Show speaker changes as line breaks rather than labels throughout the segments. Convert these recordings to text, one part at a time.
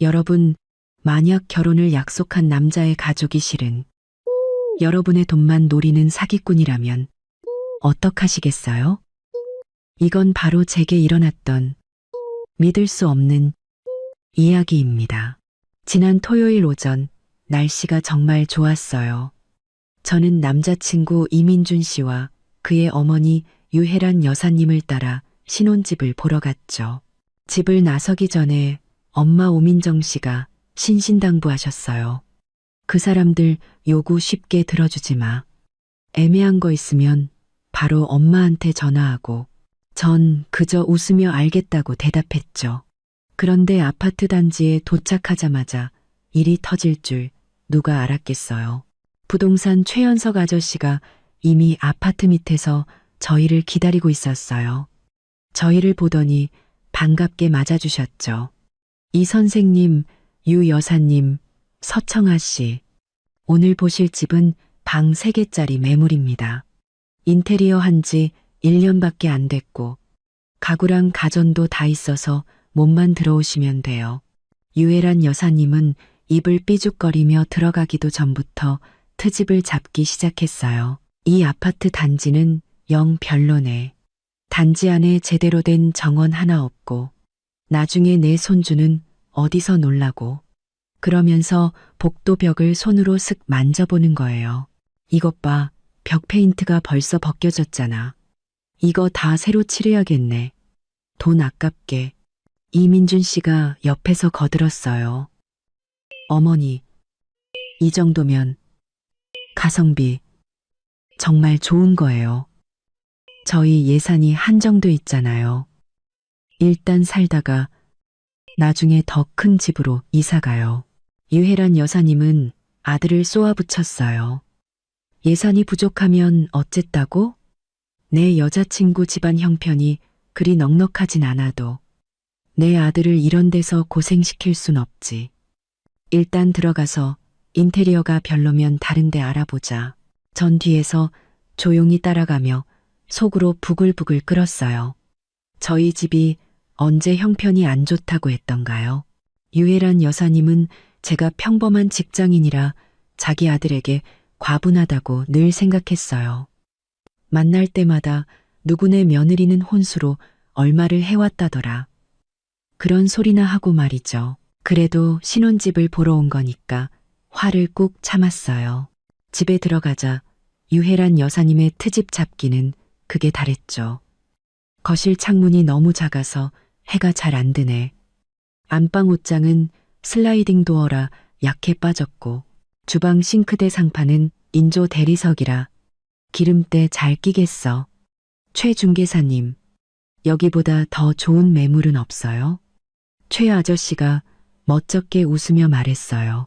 여러분, 만약 결혼을 약속한 남자의 가족이 실은 여러분의 돈만 노리는 사기꾼이라면 어떡하시겠어요? 이건 바로 제게 일어났던 믿을 수 없는 이야기입니다. 지난 토요일 오전 날씨가 정말 좋았어요. 저는 남자친구 이민준 씨와 그의 어머니 유혜란 여사님을 따라 신혼집을 보러 갔죠. 집을 나서기 전에 엄마 오민정 씨가 신신당부하셨어요. 그 사람들 요구 쉽게 들어주지 마. 애매한 거 있으면 바로 엄마한테 전화하고 전 그저 웃으며 알겠다고 대답했죠. 그런데 아파트 단지에 도착하자마자 일이 터질 줄 누가 알았겠어요. 부동산 최연석 아저씨가 이미 아파트 밑에서 저희를 기다리고 있었어요. 저희를 보더니 반갑게 맞아주셨죠. 이 선생님, 유 여사님, 서청아 씨. 오늘 보실 집은 방 3개짜리 매물입니다. 인테리어 한 지 1년밖에 안 됐고 가구랑 가전도 다 있어서 몸만 들어오시면 돼요. 유혜란 여사님은 입을 삐죽거리며 들어가기도 전부터 트집을 잡기 시작했어요. 이 아파트 단지는 영 별로네. 단지 안에 제대로 된 정원 하나 없고 나중에 내 손주는 어디서 놀라고 그러면서 복도벽을 손으로 슥 만져보는 거예요. 이것 봐, 벽 페인트가 벌써 벗겨졌잖아. 이거 다 새로 칠해야겠네. 돈 아깝게. 이민준 씨가 옆에서 거들었어요. 어머니, 이 정도면 가성비 정말 좋은 거예요. 저희 예산이 한정돼 있잖아요. 일단 살다가 나중에 더 큰 집으로 이사가요. 유혜란 여사님은 아들을 쏘아붙였어요. 예산이 부족하면 어쨌다고? 내 여자친구 집안 형편이 그리 넉넉하진 않아도 내 아들을 이런 데서 고생시킬 순 없지. 일단 들어가서 인테리어가 별로면 다른 데 알아보자. 전 뒤에서 조용히 따라가며 속으로 부글부글 끓었어요. 저희 집이 언제 형편이 안 좋다고 했던가요? 유혜란 여사님은 제가 평범한 직장인이라 자기 아들에게 과분하다고 늘 생각했어요. 만날 때마다 누구네 며느리는 혼수로 얼마를 해왔다더라. 그런 소리나 하고 말이죠. 그래도 신혼집을 보러 온 거니까 화를 꾹 참았어요. 집에 들어가자 유혜란 여사님의 트집 잡기는 극에 달했죠. 거실 창문이 너무 작아서 해가 잘 안 드네. 안방 옷장은 슬라이딩 도어라 약해 빠졌고 주방 싱크대 상판은 인조 대리석이라 기름때 잘 끼겠어. 최 중개사님, 여기보다 더 좋은 매물은 없어요? 최 아저씨가 멋쩍게 웃으며 말했어요.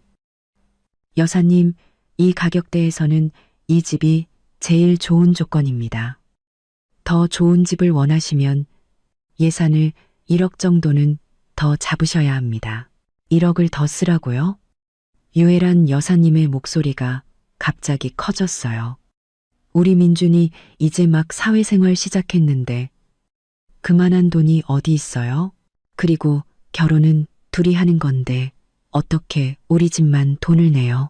여사님, 이 가격대에서는 이 집이 제일 좋은 조건입니다. 더 좋은 집을 원하시면 예산을 1억 정도는 더 잡으셔야 합니다. 1억을 더 쓰라고요? 유혜란 여사님의 목소리가 갑자기 커졌어요. 우리 민준이 이제 막 사회생활 시작했는데 그만한 돈이 어디 있어요? 그리고 결혼은 둘이 하는 건데 어떻게 우리 집만 돈을 내요?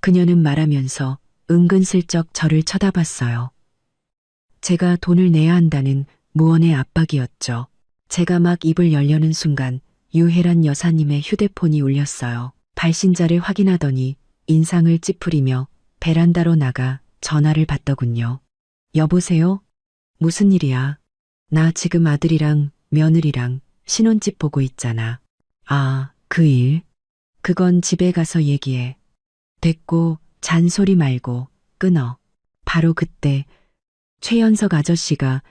그녀는 말하면서 은근슬쩍 저를 쳐다봤어요. 제가 돈을 내야 한다는 무언의 압박이었죠. 제가 막 입을 열려는 순간 유혜란 여사님의 휴대폰이 울렸어요. 발신자를 확인하더니 인상을 찌푸리며 베란다로 나가 전화를 받더군요. 여보세요? 무슨 일이야? 나 지금 아들이랑 며느리랑 신혼집 보고 있잖아. 아, 그 일? 그건 집에 가서 얘기해. 됐고 잔소리 말고 끊어. 바로 그때 최연석 아저씨가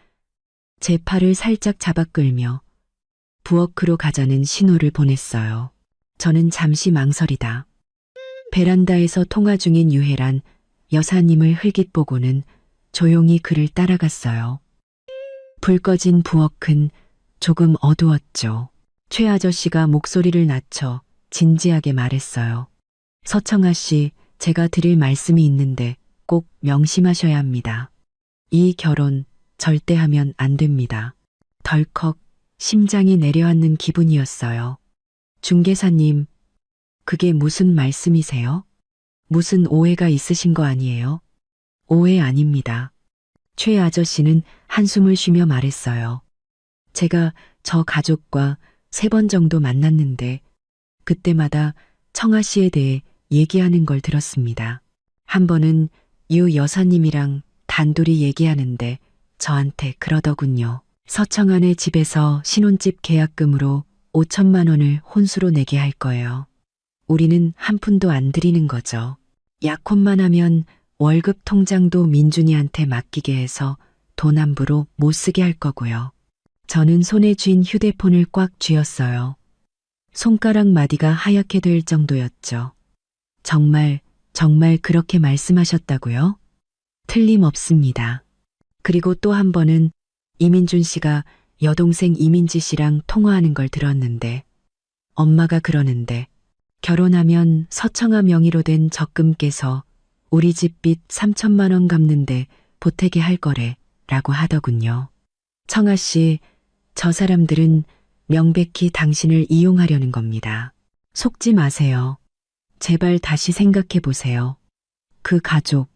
제 팔을 살짝 잡아 끌며 부엌으로 가자는 신호를 보냈어요. 저는 잠시 망설이다. 베란다에서 통화 중인 유혜란 여사님을 흘깃 보고는 조용히 그를 따라갔어요. 불 꺼진 부엌은 조금 어두웠죠. 최 아저씨가 목소리를 낮춰 진지하게 말했어요. 서청아 씨, 제가 드릴 말씀이 있는데 꼭 명심하셔야 합니다. 이 결혼 절대 하면 안 됩니다. 덜컥 심장이 내려앉는 기분이었어요. 중개사님, 그게 무슨 말씀이세요? 무슨 오해가 있으신 거 아니에요? 오해 아닙니다. 최 아저씨는 한숨을 쉬며 말했어요. 제가 저 가족과 3번 정도 만났는데 그때마다 청아 씨에 대해 얘기하는 걸 들었습니다. 한 번은 유 여사님이랑 단둘이 얘기하는데 저한테 그러더군요. 서청안의 집에서 신혼집 계약금으로 5천만 원을 혼수로 내게 할 거예요. 우리는 한 푼도 안 드리는 거죠. 약혼만 하면 월급 통장도 민준이한테 맡기게 해서 돈 함부로 못 쓰게 할 거고요. 저는 손에 쥔 휴대폰을 꽉 쥐었어요. 손가락 마디가 하얗게 될 정도였죠. 정말 그렇게 말씀하셨다고요? 틀림없습니다. 그리고 또 한 번은 이민준 씨가 여동생 이민지 씨랑 통화하는 걸 들었는데 엄마가 그러는데 결혼하면 서청아 명의로 된 적금 깨서 우리 집 빚 3천만 원 갚는데 보태게 할 거래 라고 하더군요. 청아 씨, 저 사람들은 명백히 당신을 이용하려는 겁니다. 속지 마세요. 제발 다시 생각해 보세요. 그 가족,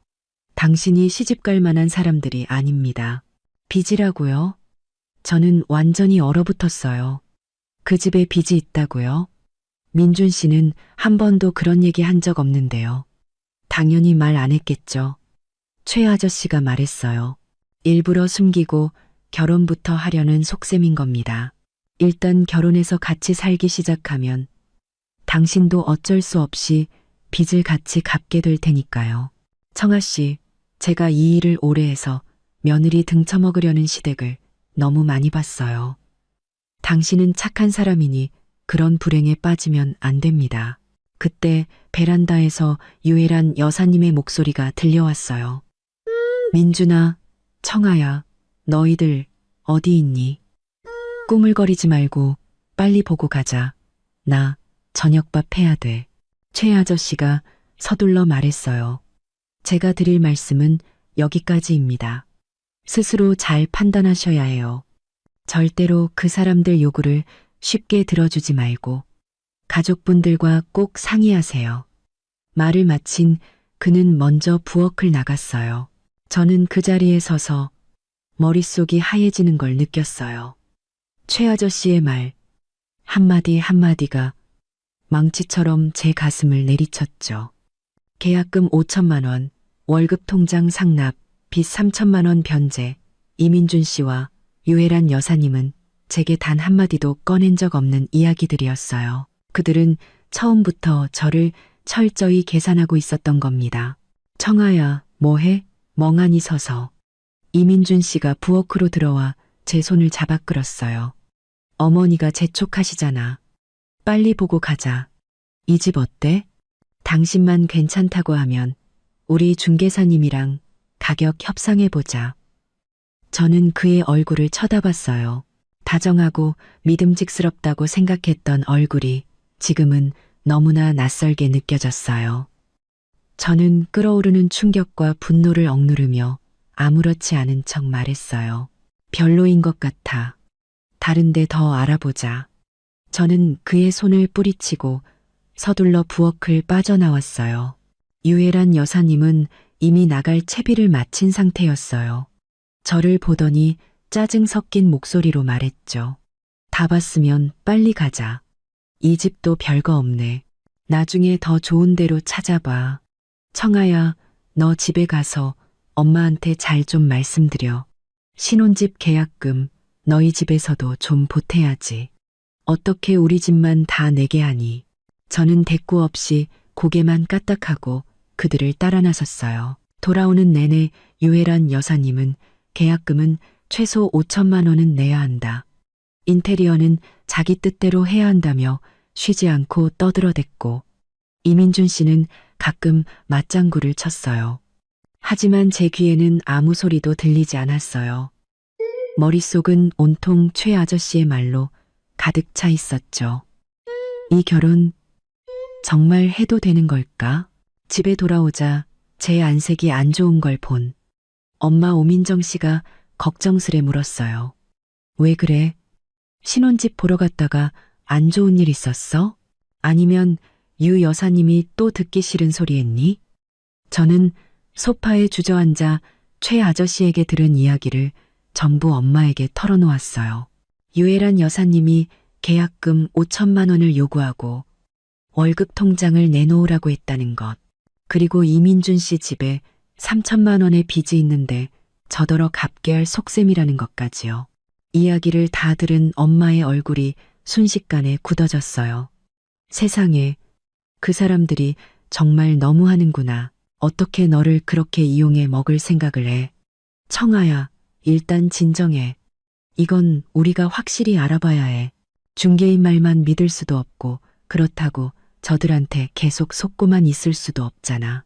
당신이 시집갈 만한 사람들이 아닙니다. 빚이라고요? 저는 완전히 얼어붙었어요. 그 집에 빚이 있다고요? 민준 씨는 한 번도 그런 얘기 한 적 없는데요. 당연히 말 안 했겠죠. 최 아저씨가 말했어요. 일부러 숨기고 결혼부터 하려는 속셈인 겁니다. 일단 결혼해서 같이 살기 시작하면 당신도 어쩔 수 없이 빚을 같이 갚게 될 테니까요. 청아 씨, 제가 이 일을 오래 해서 며느리 등쳐먹으려는 시댁을 너무 많이 봤어요. 당신은 착한 사람이니 그런 불행에 빠지면 안 됩니다. 그때 베란다에서 유혜란 여사님의 목소리가 들려왔어요. 민준아, 청아야, 너희들 어디 있니? 꾸물거리지 말고 빨리 보고 가자. 나 저녁밥 해야 돼. 최 아저씨가 서둘러 말했어요. 제가 드릴 말씀은 여기까지입니다. 스스로 잘 판단하셔야 해요. 절대로 그 사람들 요구를 쉽게 들어주지 말고 가족분들과 꼭 상의하세요. 말을 마친 그는 먼저 부엌을 나갔어요. 저는 그 자리에 서서 머릿속이 하얘지는 걸 느꼈어요. 최 아저씨의 말 한마디 한마디가 망치처럼 제 가슴을 내리쳤죠. 계약금 5천만 원, 월급 통장 상납, 빚 3천만 원 변제, 이민준 씨와 유혜란 여사님은 제게 단 한마디도 꺼낸 적 없는 이야기들이었어요. 그들은 처음부터 저를 철저히 계산하고 있었던 겁니다. 청아야, 뭐해? 멍하니 서서. 이민준 씨가 부엌으로 들어와 제 손을 잡아 끌었어요. 어머니가 재촉하시잖아. 빨리 보고 가자. 이 집 어때? 당신만 괜찮다고 하면 우리 중개사님이랑 가격 협상해보자. 저는 그의 얼굴을 쳐다봤어요. 다정하고 믿음직스럽다고 생각했던 얼굴이 지금은 너무나 낯설게 느껴졌어요. 저는 끓어오르는 충격과 분노를 억누르며 아무렇지 않은 척 말했어요. 별로인 것 같아. 다른데 더 알아보자. 저는 그의 손을 뿌리치고 서둘러 부엌을 빠져나왔어요. 유혜란 여사님은 이미 나갈 채비를 마친 상태였어요. 저를 보더니 짜증 섞인 목소리로 말했죠. 다 봤으면 빨리 가자. 이 집도 별거 없네. 나중에 더 좋은 데로 찾아봐. 청아야, 너 집에 가서 엄마한테 잘 좀 말씀드려. 신혼집 계약금 너희 집에서도 좀 보태야지. 어떻게 우리 집만 다 내게 하니. 저는 대꾸 없이 고개만 까딱하고 그들을 따라 나섰어요. 돌아오는 내내 유혜란 여사님은 계약금은 최소 5천만 원은 내야 한다. 인테리어는 자기 뜻대로 해야 한다며 쉬지 않고 떠들어댔고 이민준 씨는 가끔 맞장구를 쳤어요. 하지만 제 귀에는 아무 소리도 들리지 않았어요. 머릿속은 온통 최 아저씨의 말로 가득 차 있었죠. 이 결혼 정말 해도 되는 걸까? 집에 돌아오자 제 안색이 안 좋은 걸 본 엄마 오민정 씨가 걱정스레 물었어요. 왜 그래? 신혼집 보러 갔다가 안 좋은 일 있었어? 아니면 유 여사님이 또 듣기 싫은 소리 했니? 저는 소파에 주저앉아 최 아저씨에게 들은 이야기를 전부 엄마에게 털어놓았어요. 유애란 여사님이 계약금 5천만 원을 요구하고 월급 통장을 내놓으라고 했다는 것. 그리고 이민준 씨 집에 3천만 원의 빚이 있는데 저더러 갚게 할 속셈이라는 것까지요. 이야기를 다 들은 엄마의 얼굴이 순식간에 굳어졌어요. 세상에, 그 사람들이 정말 너무하는구나. 어떻게 너를 그렇게 이용해 먹을 생각을 해. 청아야, 일단 진정해. 이건 우리가 확실히 알아봐야 해. 중개인 말만 믿을 수도 없고 그렇다고 저들한테 계속 속고만 있을 수도 없잖아.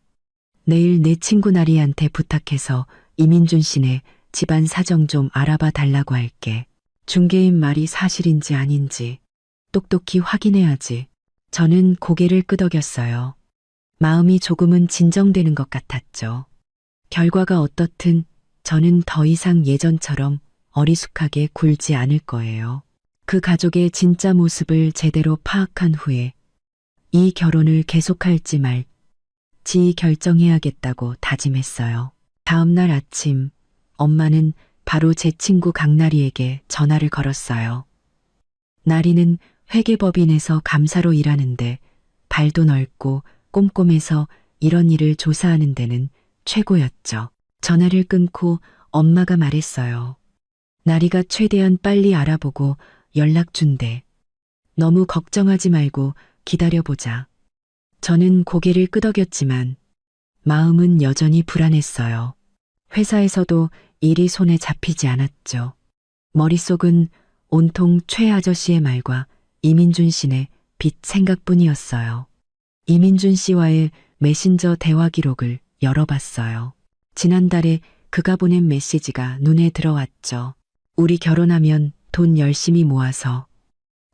내일 내 친구 나리한테 부탁해서 이민준 씨네 집안 사정 좀 알아봐 달라고 할게. 중개인 말이 사실인지 아닌지 똑똑히 확인해야지. 저는 고개를 끄덕였어요. 마음이 조금은 진정되는 것 같았죠. 결과가 어떻든 저는 더 이상 예전처럼 어리숙하게 굴지 않을 거예요. 그 가족의 진짜 모습을 제대로 파악한 후에 이 결혼을 계속할지 말지 결정해야겠다고 다짐했어요. 다음 날 아침 엄마는 바로 제 친구 강나리에게 전화를 걸었어요. 나리는 회계법인에서 감사로 일하는데 발도 넓고 꼼꼼해서 이런 일을 조사하는 데는 최고였죠. 전화를 끊고 엄마가 말했어요. 나리가 최대한 빨리 알아보고 연락 준대. 너무 걱정하지 말고 기다려보자. 저는 고개를 끄덕였지만 마음은 여전히 불안했어요. 회사에서도 일이 손에 잡히지 않았죠. 머릿속은 온통 최 아저씨의 말과 이민준 씨네 빚 생각뿐이었어요. 이민준 씨와의 메신저 대화 기록을 열어봤어요. 지난달에 그가 보낸 메시지가 눈에 들어왔죠. 우리 결혼하면 돈 열심히 모아서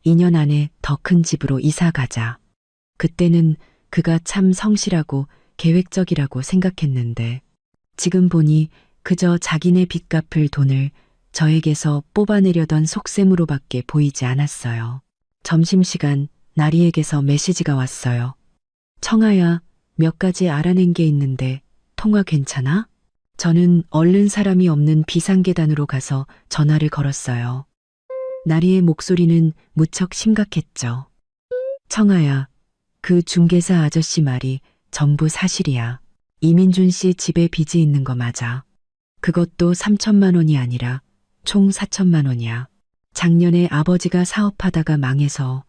2년 안에 더 큰 집으로 이사 가자. 그때는 그가 참 성실하고 계획적이라고 생각했는데 지금 보니 그저 자기네 빚 갚을 돈을 저에게서 뽑아내려던 속셈으로밖에 보이지 않았어요. 점심시간 나리에게서 메시지가 왔어요. 청아야, 몇 가지 알아낸 게 있는데 통화 괜찮아? 저는 얼른 사람이 없는 비상계단으로 가서 전화를 걸었어요. 나리의 목소리는 무척 심각했죠. 청아야, 그 중개사 아저씨 말이 전부 사실이야. 이민준 씨 집에 빚이 있는 거 맞아. 그것도 3천만 원이 아니라 총 4천만 원이야. 작년에 아버지가 사업하다가 망해서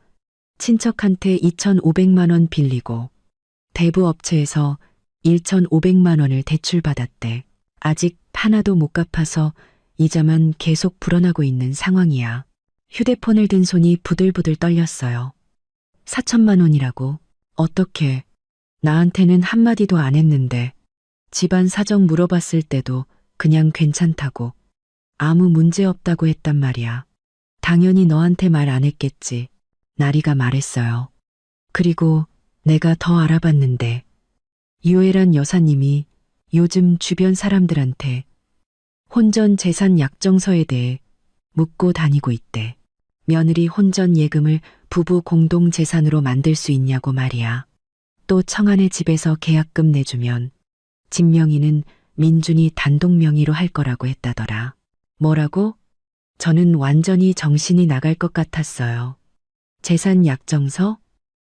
친척한테 2,500만 원 빌리고 대부업체에서 1,500만 원을 대출받았대. 아직 하나도 못 갚아서 이자만 계속 불어나고 있는 상황이야. 휴대폰을 든 손이 부들부들 떨렸어요. 4천만 원이라고? 어떻게? 나한테는 한마디도 안 했는데 집안 사정 물어봤을 때도 그냥 괜찮다고 아무 문제 없다고 했단 말이야. 당연히 너한테 말 안 했겠지. 나리가 말했어요. 그리고 내가 더 알아봤는데 유애란 여사님이 요즘 주변 사람들한테 혼전 재산 약정서에 대해 묻고 다니고 있대. 며느리 혼전 예금을 부부 공동 재산으로 만들 수 있냐고 말이야. 또 청아네 집에서 계약금 내주면 집 명의는 민준이 단독 명의로 할 거라고 했다더라. 뭐라고? 저는 완전히 정신이 나갈 것 같았어요. 재산 약정서?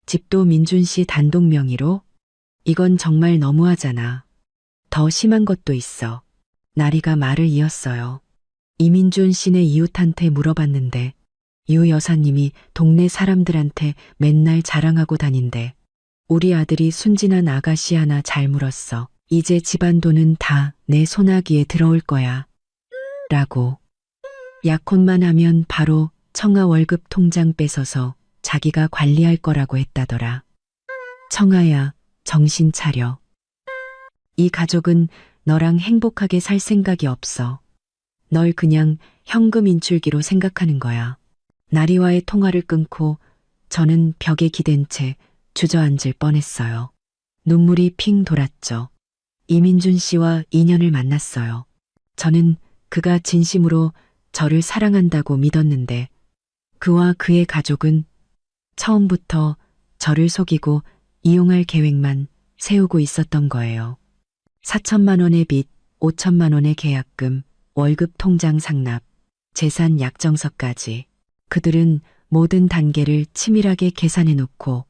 집도 민준 씨 단독 명의로? 이건 정말 너무하잖아. 더 심한 것도 있어. 나리가 말을 이었어요. 이민준 씨네 이웃한테 물어봤는데 유 여사님이 동네 사람들한테 맨날 자랑하고 다닌대. 우리 아들이 순진한 아가씨 하나 잘 물었어. 이제 집안 돈은 다 내 손아귀에 들어올 거야. 라고. 약혼만 하면 바로 청아 월급 통장 뺏어서 자기가 관리할 거라고 했다더라. 청아야, 정신 차려. 이 가족은 너랑 행복하게 살 생각이 없어. 널 그냥 현금 인출기로 생각하는 거야. 나리와의 통화를 끊고 저는 벽에 기댄 채 주저앉을 뻔했어요. 눈물이 핑 돌았죠. 이민준 씨와 인연을 만났어요. 저는 그가 진심으로 저를 사랑한다고 믿었는데 그와 그의 가족은 처음부터 저를 속이고 이용할 계획만 세우고 있었던 거예요. 4천만 원의 빚, 5천만 원의 계약금, 월급 통장 상납, 재산 약정서까지. 그들은 모든 단계를 치밀하게 계산해 놓고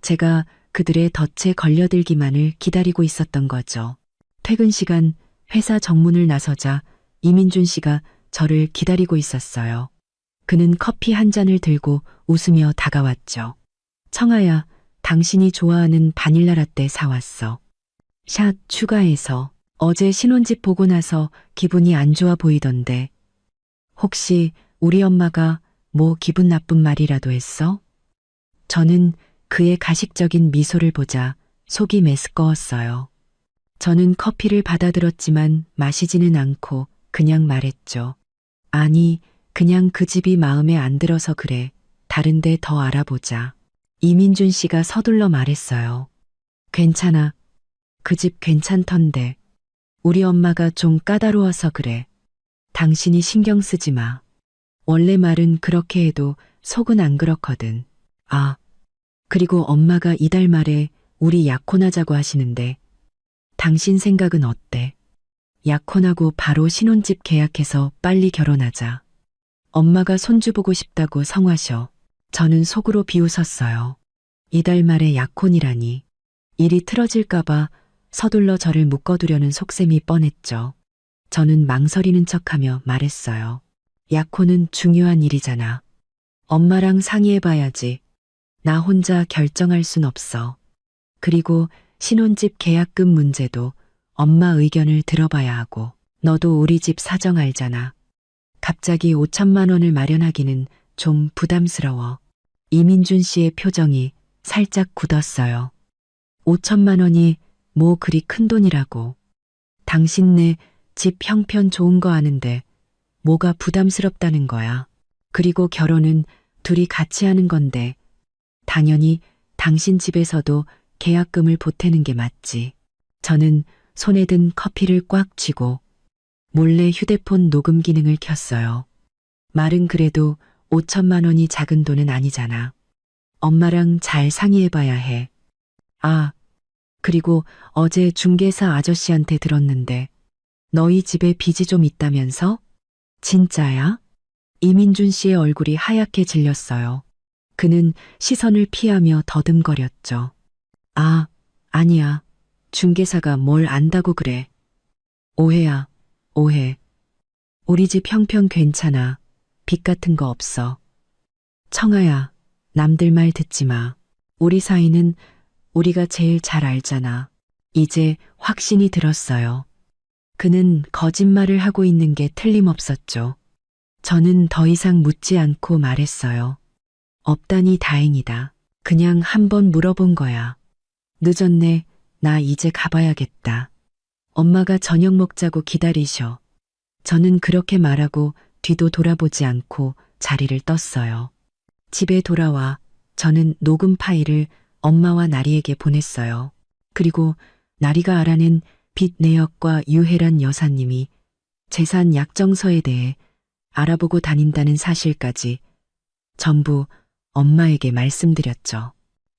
제가 그들의 덫에 걸려들기만을 기다리고 있었던 거죠. 퇴근 시간 회사 정문을 나서자 이민준 씨가 저를 기다리고 있었어요. 그는 커피 한 잔을 들고 웃으며 다가왔죠. 청아야, 당신이 좋아하는 바닐라 라떼 사왔어. 샷 추가해서. 어제 신혼집 보고 나서 기분이 안 좋아 보이던데. 혹시 우리 엄마가 뭐 기분 나쁜 말이라도 했어? 저는 그의 가식적인 미소를 보자 속이 메스꺼웠어요. 저는 커피를 받아들었지만 마시지는 않고 그냥 말했죠. 아니, 그냥 그 집이 마음에 안 들어서 그래. 다른데 더 알아보자. 이민준 씨가 서둘러 말했어요. 괜찮아. 그 집 괜찮던데. 우리 엄마가 좀 까다로워서 그래. 당신이 신경 쓰지 마. 원래 말은 그렇게 해도 속은 안 그렇거든. 아, 그리고 엄마가 이달 말에 우리 약혼하자고 하시는데 당신 생각은 어때? 약혼하고 바로 신혼집 계약해서 빨리 결혼하자. 엄마가 손주 보고 싶다고 성화셔. 저는 속으로 비웃었어요. 이달 말에 약혼이라니. 일이 틀어질까봐 서둘러 저를 묶어두려는 속셈이 뻔했죠. 저는 망설이는 척하며 말했어요. 약혼은 중요한 일이잖아. 엄마랑 상의해봐야지. 나 혼자 결정할 순 없어. 그리고 신혼집 계약금 문제도 엄마 의견을 들어봐야 하고. 너도 우리 집 사정 알잖아. 갑자기 5천만 원을 마련하기는 좀 부담스러워. 이민준 씨의 표정이 살짝 굳었어요. 5천만 원이 뭐 그리 큰 돈이라고. 당신네 집 형편 좋은 거 아는데 뭐가 부담스럽다는 거야. 그리고 결혼은 둘이 같이 하는 건데 당연히 당신 집에서도 계약금을 보태는 게 맞지. 저는 손에 든 커피를 꽉 쥐고 몰래 휴대폰 녹음 기능을 켰어요. 말은 그래도 5천만 원이 작은 돈은 아니잖아. 엄마랑 잘 상의해봐야 해. 아, 그리고 어제 중개사 아저씨한테 들었는데 너희 집에 빚이 좀 있다면서? 진짜야? 이민준 씨의 얼굴이 하얗게 질렸어요. 그는 시선을 피하며 더듬거렸죠. 아, 아니야. 중개사가 뭘 안다고 그래. 오해야, 오해. 우리 집 형편 괜찮아. 빚 같은 거 없어. 청아야, 남들 말 듣지 마. 우리 사이는 우리가 제일 잘 알잖아. 이제 확신이 들었어요. 그는 거짓말을 하고 있는 게 틀림없었죠. 저는 더 이상 묻지 않고 말했어요. 없다니 다행이다. 그냥 한번 물어본 거야. 늦었네. 나 이제 가봐야겠다. 엄마가 저녁 먹자고 기다리셔. 저는 그렇게 말하고 뒤도 돌아보지 않고 자리를 떴어요. 집에 돌아와 저는 녹음 파일을 엄마와 나리에게 보냈어요. 그리고 나리가 알아낸 빚 내역과 유혜란 여사님이 재산 약정서에 대해 알아보고 다닌다는 사실까지 전부 엄마에게 말씀드렸죠.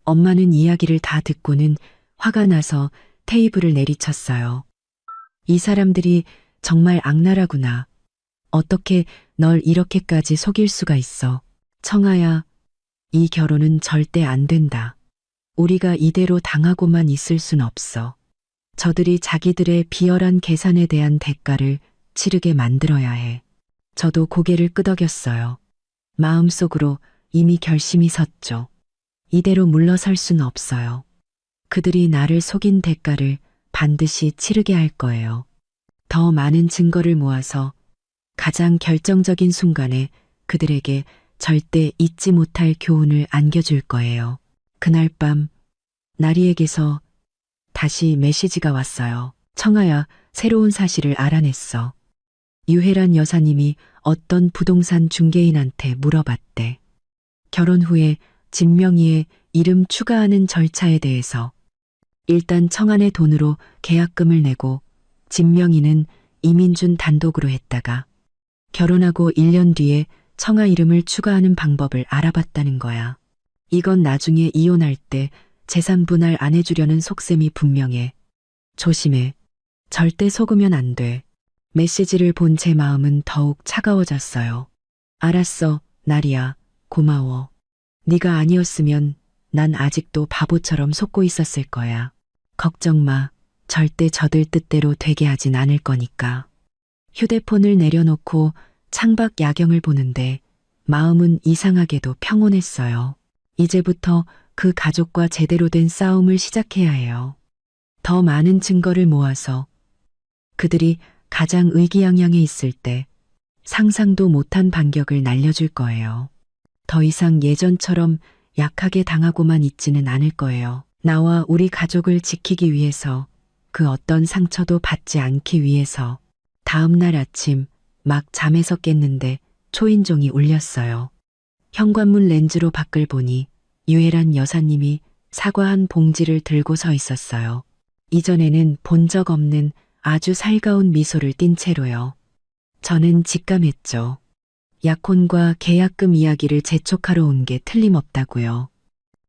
엄마는 이야기를 다 듣고는 화가 나서 테이블을 내리쳤어요. 이 사람들이 정말 악랄하구나. 어떻게 널 이렇게까지 속일 수가 있어. 청아야, 이 결혼은 절대 안 된다. 우리가 이대로 당하고만 있을 순 없어. 저들이 자기들의 비열한 계산에 대한 대가를 치르게 만들어야 해. 저도 고개를 끄덕였어요. 마음속으로 이미 결심이 섰죠. 이대로 물러설 수는 없어요. 그들이 나를 속인 대가를 반드시 치르게 할 거예요. 더 많은 증거를 모아서 가장 결정적인 순간에 그들에게 절대 잊지 못할 교훈을 안겨줄 거예요. 그날 밤 나리에게서 다시 메시지가 왔어요. 청아야, 새로운 사실을 알아냈어. 유혜란 여사님이 어떤 부동산 중개인한테 물어봤대. 결혼 후에 집 명의에 이름 추가하는 절차에 대해서. 일단 청아의 돈으로 계약금을 내고 집 명의는 이민준 단독으로 했다가 결혼하고 1년 뒤에 청아 이름을 추가하는 방법을 알아봤다는 거야. 이건 나중에 이혼할 때 재산 분할 안 해주려는 속셈이 분명해. 조심해. 절대 속으면 안 돼. 메시지를 본 제 마음은 더욱 차가워졌어요. 알았어, 나리야. 고마워. 네가 아니었으면 난 아직도 바보처럼 속고 있었을 거야. 걱정 마. 절대 저들 뜻대로 되게 하진 않을 거니까. 휴대폰을 내려놓고 창밖 야경을 보는데 마음은 이상하게도 평온했어요. 이제부터 그 가족과 제대로 된 싸움을 시작해야 해요. 더 많은 증거를 모아서 그들이 가장 의기양양해 있을 때 상상도 못한 반격을 날려줄 거예요. 더 이상 예전처럼 약하게 당하고만 있지는 않을 거예요. 나와 우리 가족을 지키기 위해서, 그 어떤 상처도 받지 않기 위해서. 다음 날 아침 막 잠에서 깼는데 초인종이 울렸어요. 현관문 렌즈로 밖을 보니 유혜란 여사님이 사과 한 봉지를 들고 서 있었어요. 이전에는 본 적 없는 아주 살가운 미소를 띤 채로요. 저는 직감했죠. 약혼과 계약금 이야기를 재촉하러 온 게 틀림없다고요.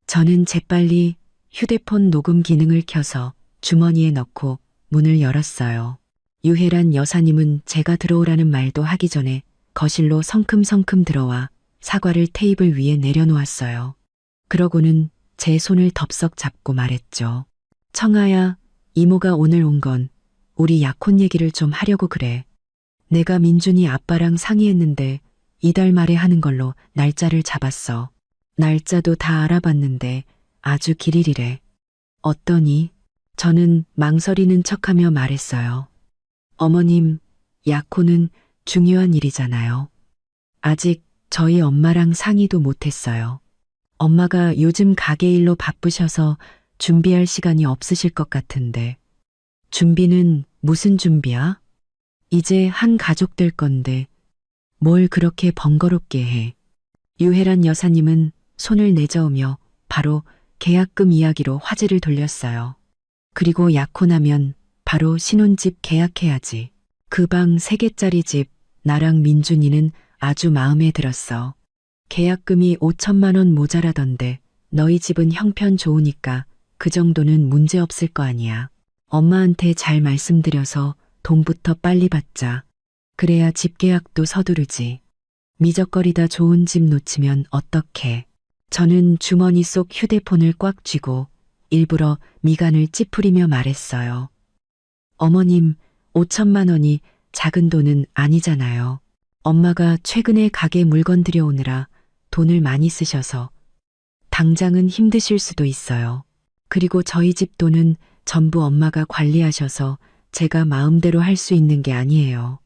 저는 재빨리 휴대폰 녹음 기능을 켜서 주머니에 넣고 문을 열었어요. 유혜란 여사님은 제가 들어오라는 말도 하기 전에 거실로 성큼성큼 들어와 사과를 테이블 위에 내려놓았어요. 그러고는 제 손을 덥석 잡고 말했죠. 청아야, 이모가 오늘 온 건 우리 약혼 얘기를 좀 하려고 그래. 내가 민준이 아빠랑 상의했는데 이달 말에 하는 걸로 날짜를 잡았어. 날짜도 다 알아봤는데 아주 길일이래. 어떠니? 저는 망설이는 척하며 말했어요. 어머님, 약혼은 중요한 일이잖아요. 아직 저희 엄마랑 상의도 못했어요. 엄마가 요즘 가게 일로 바쁘셔서 준비할 시간이 없으실 것 같은데. 준비는 무슨 준비야? 이제 한 가족 될 건데 뭘 그렇게 번거롭게 해. 유혜란 여사님은 손을 내저으며 바로 계약금 이야기로 화제를 돌렸어요. 그리고 약혼하면 바로 신혼집 계약해야지. 그 방 3개짜리 집 나랑 민준이는 아주 마음에 들었어. 계약금이 5천만 원 모자라던데 너희 집은 형편 좋으니까 그 정도는 문제 없을 거 아니야. 엄마한테 잘 말씀드려서 돈부터 빨리 받자. 그래야 집 계약도 서두르지. 미적거리다 좋은 집 놓치면 어떡해. 저는 주머니 속 휴대폰을 꽉 쥐고 일부러 미간을 찌푸리며 말했어요. 어머님, 5천만 원이 작은 돈은 아니잖아요. 엄마가 최근에 가게 물건 들여오느라 돈을 많이 쓰셔서 당장은 힘드실 수도 있어요. 그리고 저희 집 돈은 전부 엄마가 관리하셔서 제가 마음대로 할 수 있는 게 아니에요.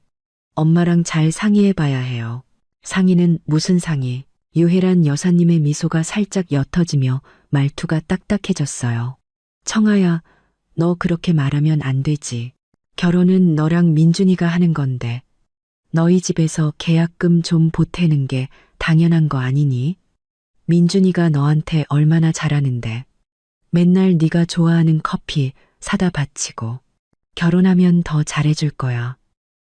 엄마랑 잘 상의해 봐야 해요. 상의는 무슨 상의? 유혜란 여사님의 미소가 살짝 옅어지며 말투가 딱딱해졌어요. 청아야, 너 그렇게 말하면 안 되지. 결혼은 너랑 민준이가 하는 건데 너희 집에서 계약금 좀 보태는 게 당연한 거 아니니? 민준이가 너한테 얼마나 잘하는데. 맨날 네가 좋아하는 커피 사다 바치고. 결혼하면 더 잘해줄 거야.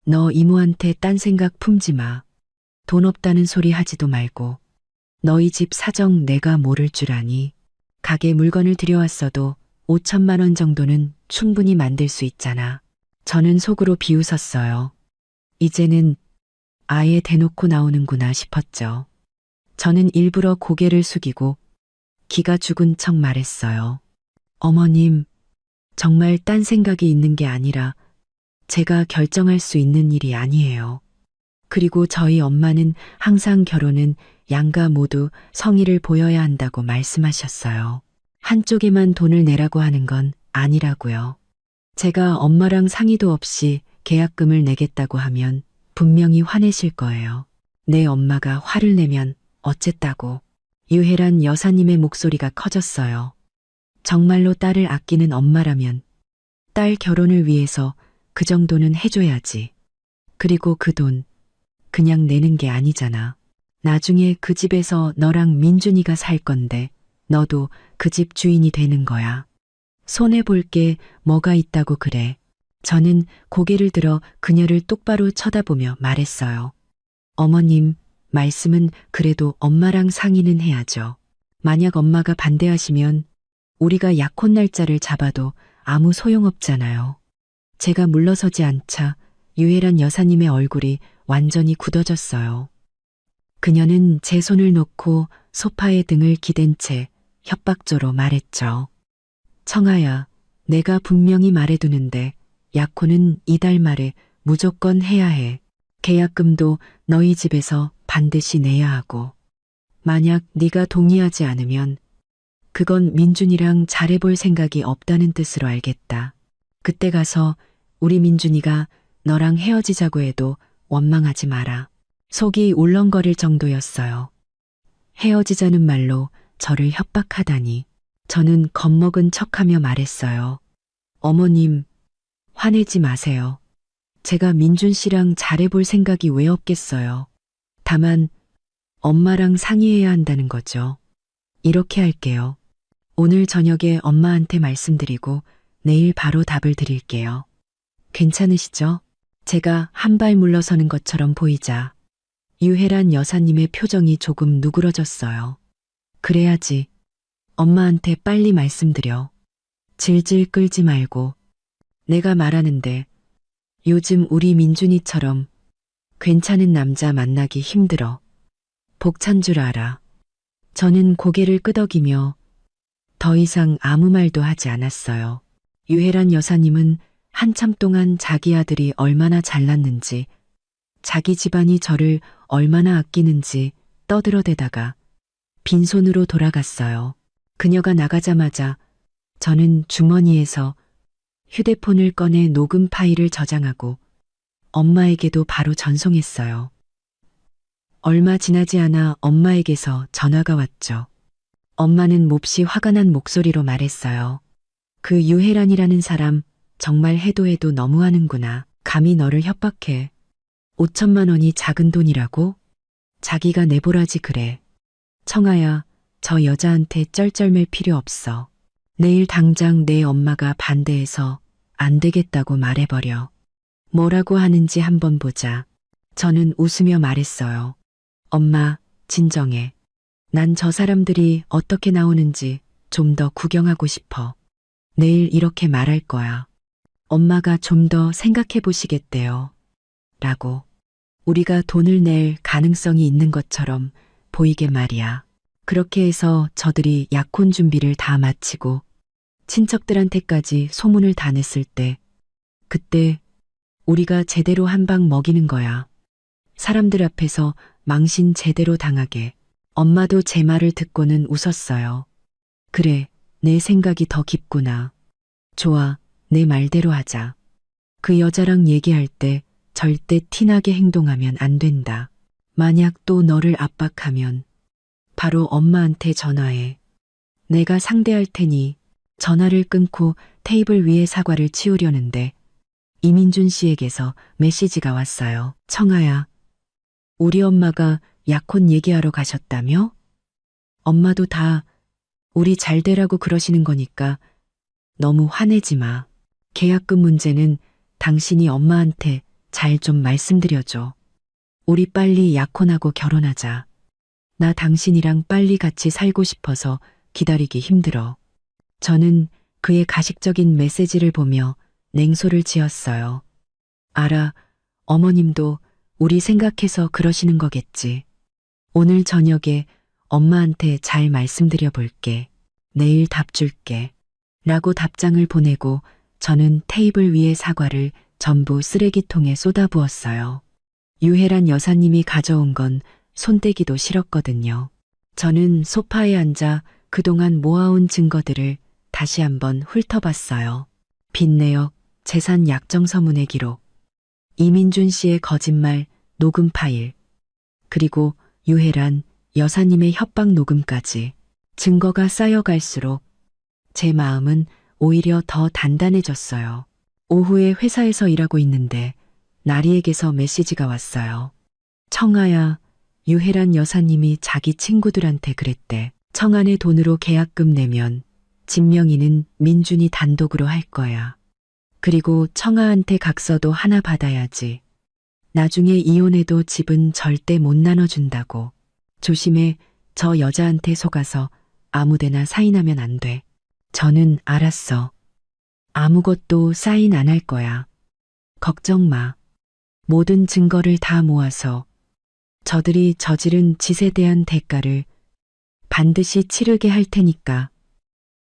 너 이모한테 딴 생각 품지 마. 돈 없다는 소리 하지도 말고. 너희 집 사정 내가 모를 줄 아니. 가게 물건을 들여왔어도 5천만 원 정도는 충분히 만들 수 있잖아. 저는 속으로 비웃었어요. 이제는 아예 대놓고 나오는구나 싶었죠. 저는 일부러 고개를 숙이고 기가 죽은 척 말했어요. 어머님, 정말 딴 생각이 있는 게 아니라 제가 결정할 수 있는 일이 아니에요. 그리고 저희 엄마는 항상 결혼은 양가 모두 성의를 보여야 한다고 말씀하셨어요. 한쪽에만 돈을 내라고 하는 건 아니라고요. 제가 엄마랑 상의도 없이 계약금을 내겠다고 하면 분명히 화내실 거예요. 내 엄마가 화를 내면 어쨌다고. 유혜란 여사님의 목소리가 커졌어요. 정말로 딸을 아끼는 엄마라면 딸 결혼을 위해서 그 정도는 해줘야지. 그리고 그 돈 그냥 내는 게 아니잖아. 나중에 그 집에서 너랑 민준이가 살 건데 너도 그 집 주인이 되는 거야. 손해볼 게 뭐가 있다고 그래. 저는 고개를 들어 그녀를 똑바로 쳐다보며 말했어요. 어머님, 말씀은 그래도 엄마랑 상의는 해야죠. 만약 엄마가 반대하시면 우리가 약혼 날짜를 잡아도 아무 소용없잖아요. 제가 물러서지 않자 유혜란 여사님의 얼굴이 완전히 굳어졌어요. 그녀는 제 손을 놓고 소파에 등을 기댄 채 협박조로 말했죠. 청아야, 내가 분명히 말해두는데 약혼은 이달 말에 무조건 해야 해. 계약금도 너희 집에서 반드시 내야 하고. 만약 네가 동의하지 않으면 그건 민준이랑 잘해볼 생각이 없다는 뜻으로 알겠다. 그때 가서 우리 민준이가 너랑 헤어지자고 해도 원망하지 마라. 속이 울렁거릴 정도였어요. 헤어지자는 말로 저를 협박하다니. 저는 겁먹은 척하며 말했어요. 어머님, 화내지 마세요. 제가 민준 씨랑 잘해볼 생각이 왜 없겠어요. 다만 엄마랑 상의해야 한다는 거죠. 이렇게 할게요. 오늘 저녁에 엄마한테 말씀드리고 내일 바로 답을 드릴게요. 괜찮으시죠? 제가 한 발 물러서는 것처럼 보이자 유혜란 여사님의 표정이 조금 누그러졌어요. 그래야지. 엄마한테 빨리 말씀드려. 질질 끌지 말고. 내가 말하는데 요즘 우리 민준이처럼 괜찮은 남자 만나기 힘들어. 복찬 줄 알아. 저는 고개를 끄덕이며 더 이상 아무 말도 하지 않았어요. 유혜란 여사님은 한참 동안 자기 아들이 얼마나 잘났는지, 자기 집안이 저를 얼마나 아끼는지 떠들어대다가 빈손으로 돌아갔어요. 그녀가 나가자마자 저는 주머니에서 휴대폰을 꺼내 녹음 파일을 저장하고 엄마에게도 바로 전송했어요. 얼마 지나지 않아 엄마에게서 전화가 왔죠. 엄마는 몹시 화가 난 목소리로 말했어요. 그 유혜란이라는 사람 정말 해도 해도 너무하는구나. 감히 너를 협박해. 5천만 원이 작은 돈이라고? 자기가 내보라지 그래. 청아야, 저 여자한테 쩔쩔맬 필요 없어. 내일 당장 내 엄마가 반대해서 안 되겠다고 말해버려. 뭐라고 하는지 한번 보자. 저는 웃으며 말했어요. 엄마, 진정해. 난 저 사람들이 어떻게 나오는지 좀 더 구경하고 싶어. 내일 이렇게 말할 거야. 엄마가 좀 더 생각해 보시겠대요. 라고. 우리가 돈을 낼 가능성이 있는 것처럼 보이게 말이야. 그렇게 해서 저들이 약혼 준비를 다 마치고 친척들한테까지 소문을 다 냈을 때, 그때 우리가 제대로 한 방 먹이는 거야. 사람들 앞에서 망신 제대로 당하게. 엄마도 제 말을 듣고는 웃었어요. 그래, 내 생각이 더 깊구나. 좋아, 내 말대로 하자. 그 여자랑 얘기할 때 절대 티나게 행동하면 안 된다. 만약 또 너를 압박하면 바로 엄마한테 전화해. 내가 상대할 테니. 전화를 끊고 테이블 위에 사과를 치우려는데 이민준 씨에게서 메시지가 왔어요. 청아야, 우리 엄마가 약혼 얘기하러 가셨다며? 엄마도 다 우리 잘 되라고 그러시는 거니까 너무 화내지 마. 계약금 문제는 당신이 엄마한테 잘 좀 말씀드려줘. 우리 빨리 약혼하고 결혼하자. 나 당신이랑 빨리 같이 살고 싶어서 기다리기 힘들어. 저는 그의 가식적인 메시지를 보며 냉소를 지었어요. 알아, 어머님도 우리 생각해서 그러시는 거겠지. 오늘 저녁에 엄마한테 잘 말씀드려 볼게. 내일 답 줄게. 라고 답장을 보내고 저는 테이블 위의 사과를 전부 쓰레기통에 쏟아부었어요. 유혜란 여사님이 가져온 건 손대기도 싫었거든요. 저는 소파에 앉아 그동안 모아온 증거들을 다시 한번 훑어봤어요. 빚내역, 재산 약정 서문의 기록, 이민준 씨의 거짓말 녹음 파일, 그리고 유혜란 여사님의 협박 녹음까지. 증거가 쌓여갈수록 제 마음은 오히려 더 단단해졌어요. 오후에 회사에서 일하고 있는데 나리에게서 메시지가 왔어요. 청아야, 유혜란 여사님이 자기 친구들한테 그랬대. 청아네 돈으로 계약금 내면 진명이는 민준이 단독으로 할 거야. 그리고 청아한테 각서도 하나 받아야지. 나중에 이혼해도 집은 절대 못 나눠준다고. 조심해, 저 여자한테 속아서 아무데나 사인하면 안 돼. 저는 알았어. 아무것도 사인 안 할 거야. 걱정 마. 모든 증거를 다 모아서 저들이 저지른 짓에 대한 대가를 반드시 치르게 할 테니까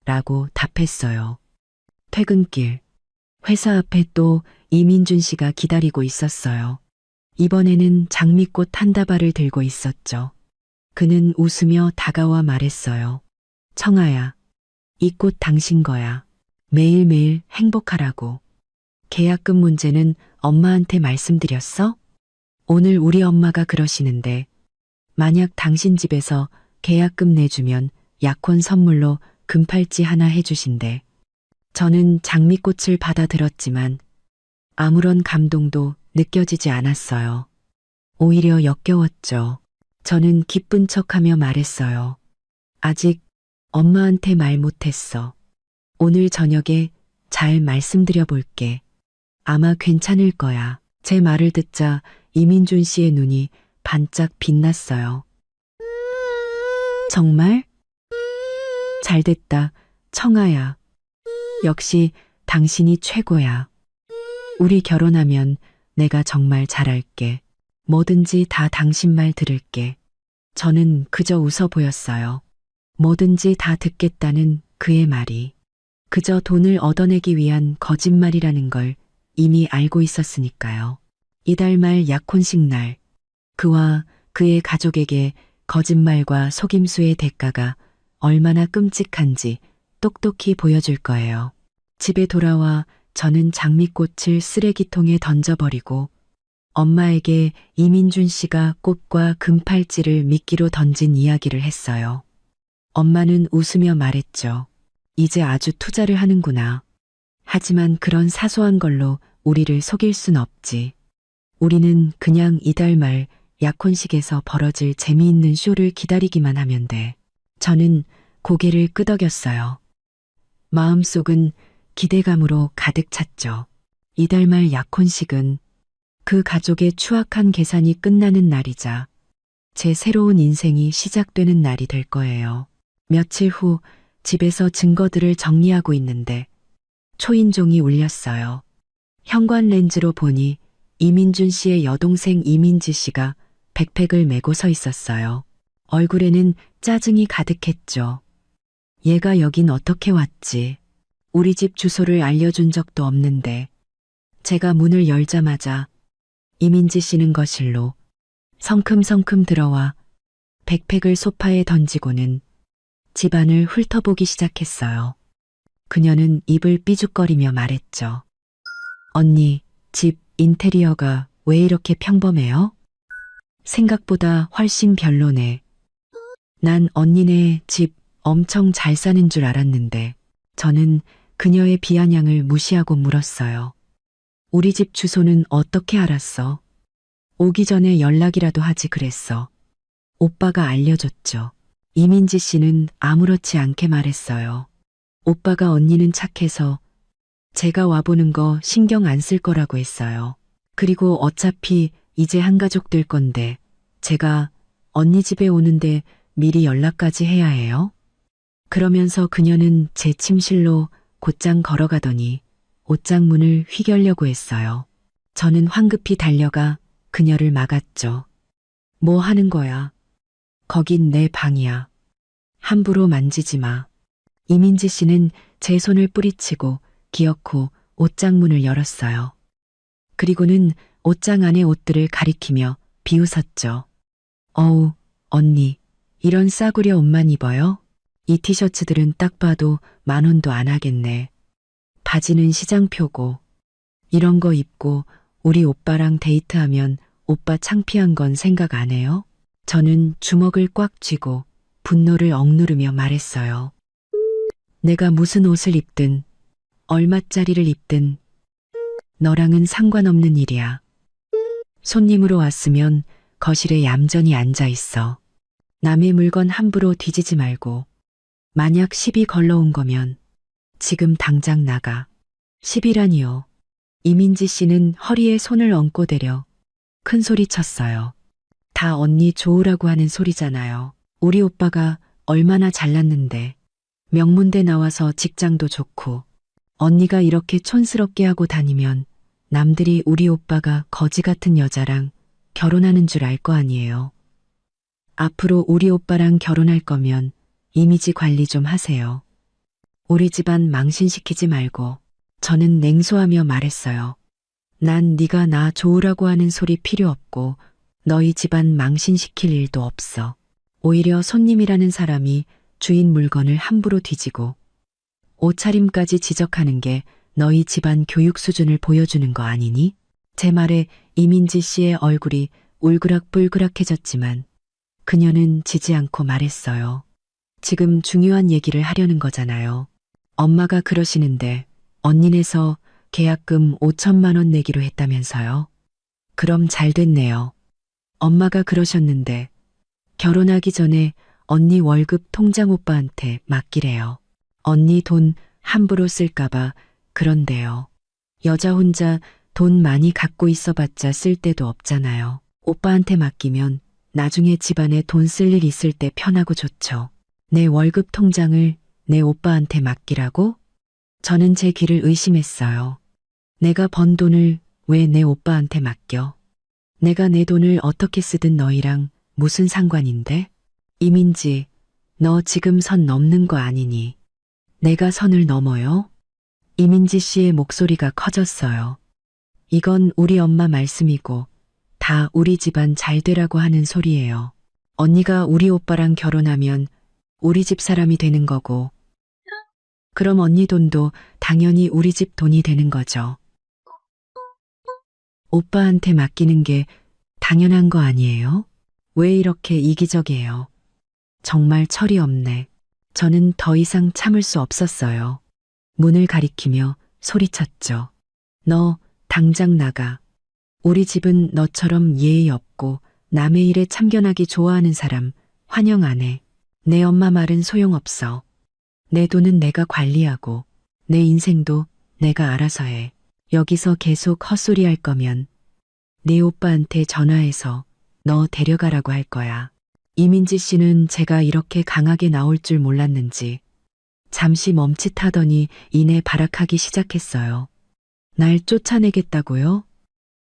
라고 답했어요. 퇴근길, 회사 앞에 또 이민준 씨가 기다리고 있었어요. 이번에는 장미꽃 한 다발을 들고 있었죠. 그는 웃으며 다가와 말했어요. 청아야, 이 꽃 당신 거야. 매일매일 행복하라고. 계약금 문제는 엄마한테 말씀드렸어? 오늘 우리 엄마가 그러시는데 만약 당신 집에서 계약금 내주면 약혼 선물로 금팔찌 하나 해주신대. 저는 장미꽃을 받아들었지만 아무런 감동도 느껴지지 않았어요. 오히려 역겨웠죠. 저는 기쁜 척하며 말했어요. 아직 엄마한테 말 못했어. 오늘 저녁에 잘 말씀드려 볼게. 아마 괜찮을 거야. 제 말을 듣자 이민준 씨의 눈이 반짝 빛났어요. 정말? 잘됐다, 청아야. 역시 당신이 최고야. 우리 결혼하면 내가 정말 잘할게. 뭐든지 다 당신 말 들을게. 저는 그저 웃어 보였어요. 뭐든지 다 듣겠다는 그의 말이 그저 돈을 얻어내기 위한 거짓말이라는 걸 이미 알고 있었으니까요. 이달 말 약혼식 날, 그와 그의 가족에게 거짓말과 속임수의 대가가 얼마나 끔찍한지 똑똑히 보여줄 거예요. 집에 돌아와 저는 장미꽃을 쓰레기통에 던져버리고 엄마에게 이민준 씨가 꽃과 금팔찌를 미끼로 던진 이야기를 했어요. 엄마는 웃으며 말했죠. 이제 아주 투자를 하는구나. 하지만 그런 사소한 걸로 우리를 속일 순 없지. 우리는 그냥 이달 말 약혼식에서 벌어질 재미있는 쇼를 기다리기만 하면 돼. 저는 고개를 끄덕였어요. 마음속은 기대감으로 가득 찼죠. 이달 말 약혼식은 그 가족의 추악한 계산이 끝나는 날이자 제 새로운 인생이 시작되는 날이 될 거예요. 며칠 후 집에서 증거들을 정리하고 있는데 초인종이 울렸어요. 현관 렌즈로 보니 이민준 씨의 여동생 이민지 씨가 백팩을 메고 서 있었어요. 얼굴에는 짜증이 가득했죠. 얘가 여긴 어떻게 왔지? 우리 집 주소를 알려준 적도 없는데. 제가 문을 열자마자 이민지 씨는 거실로 성큼성큼 들어와 백팩을 소파에 던지고는 집안을 훑어보기 시작했어요. 그녀는 입을 삐죽거리며 말했죠. 언니, 집 인테리어가 왜 이렇게 평범해요? 생각보다 훨씬 별로네. 난 언니네 집 엄청 잘 사는 줄 알았는데. 저는 그녀의 비아냥을 무시하고 물었어요. 우리 집 주소는 어떻게 알았어? 오기 전에 연락이라도 하지 그랬어. 오빠가 알려줬죠. 이민지 씨는 아무렇지 않게 말했어요. 오빠가 언니는 착해서 제가 와보는 거 신경 안 쓸 거라고 했어요. 그리고 어차피 이제 한가족 될 건데 제가 언니 집에 오는데 미리 연락까지 해야 해요? 그러면서 그녀는 제 침실로 곧장 걸어가더니 옷장 문을 휘결려고 했어요. 저는 황급히 달려가 그녀를 막았죠. 뭐 하는 거야? 거긴 내 방이야. 함부로 만지지 마. 이민지 씨는 제 손을 뿌리치고 기어코 옷장 문을 열었어요. 그리고는 옷장 안의 옷들을 가리키며 비웃었죠. 어우, 언니, 이런 싸구려 옷만 입어요? 이 티셔츠들은 딱 봐도 10,000원도 안 하겠네. 바지는 시장표고. 이런 거 입고 우리 오빠랑 데이트하면 오빠 창피한 건 생각 안 해요? 저는 주먹을 꽉 쥐고 분노를 억누르며 말했어요. 내가 무슨 옷을 입든 얼마짜리를 입든 너랑은 상관없는 일이야. 손님으로 왔으면 거실에 얌전히 앉아 있어. 남의 물건 함부로 뒤지지 말고 만약 시비 걸러온 거면 지금 당장 나가. 시비라니요. 이민지 씨는 허리에 손을 얹고 대려 큰 소리 쳤어요. 다 언니 좋으라고 하는 소리잖아요. 우리 오빠가 얼마나 잘났는데. 명문대 나와서 직장도 좋고. 언니가 이렇게 촌스럽게 하고 다니면 남들이 우리 오빠가 거지 같은 여자랑 결혼하는 줄 알 거 아니에요. 앞으로 우리 오빠랑 결혼할 거면 이미지 관리 좀 하세요. 우리 집안 망신시키지 말고. 저는 냉소하며 말했어요. 난 네가 나 좋으라고 하는 소리 필요 없고 너희 집안 망신시킬 일도 없어. 오히려 손님이라는 사람이 주인 물건을 함부로 뒤지고 옷차림까지 지적하는 게 너희 집안 교육 수준을 보여주는 거 아니니? 제 말에 이민지 씨의 얼굴이 울그락불그락해졌지만 그녀는 지지 않고 말했어요. 지금 중요한 얘기를 하려는 거잖아요. 엄마가 그러시는데 언니네서 계약금 5천만 원 내기로 했다면서요. 그럼 잘 됐네요. 엄마가 그러셨는데 결혼하기 전에 언니 월급 통장 오빠한테 맡기래요. 언니 돈 함부로 쓸까봐 그런데요. 여자 혼자 돈 많이 갖고 있어봤자 쓸 데도 없잖아요. 오빠한테 맡기면 나중에 집안에 돈 쓸 일 있을 때 편하고 좋죠. 내 월급 통장을 내 오빠한테 맡기라고? 저는 제 귀를 의심했어요. 내가 번 돈을 왜 내 오빠한테 맡겨? 내가 내 돈을 어떻게 쓰든 너희랑 무슨 상관인데? 이민지, 너 지금 선 넘는 거 아니니? 내가 선을 넘어요? 이민지 씨의 목소리가 커졌어요. 이건 우리 엄마 말씀이고 다 우리 집안 잘 되라고 하는 소리예요. 언니가 우리 오빠랑 결혼하면 우리 집 사람이 되는 거고 그럼 언니 돈도 당연히 우리 집 돈이 되는 거죠. 오빠한테 맡기는 게 당연한 거 아니에요? 왜 이렇게 이기적이에요? 정말 철이 없네. 저는 더 이상 참을 수 없었어요. 문을 가리키며 소리쳤죠. 너 당장 나가. 우리 집은 너처럼 예의 없고 남의 일에 참견하기 좋아하는 사람 환영 안 해. 내 엄마 말은 소용없어. 내 돈은 내가 관리하고 내 인생도 내가 알아서 해. 여기서 계속 헛소리 할 거면 네 오빠한테 전화해서 너 데려가라고 할 거야. 이민지 씨는 제가 이렇게 강하게 나올 줄 몰랐는지 잠시 멈칫하더니 이내 발악하기 시작했어요. 날 쫓아내겠다고요?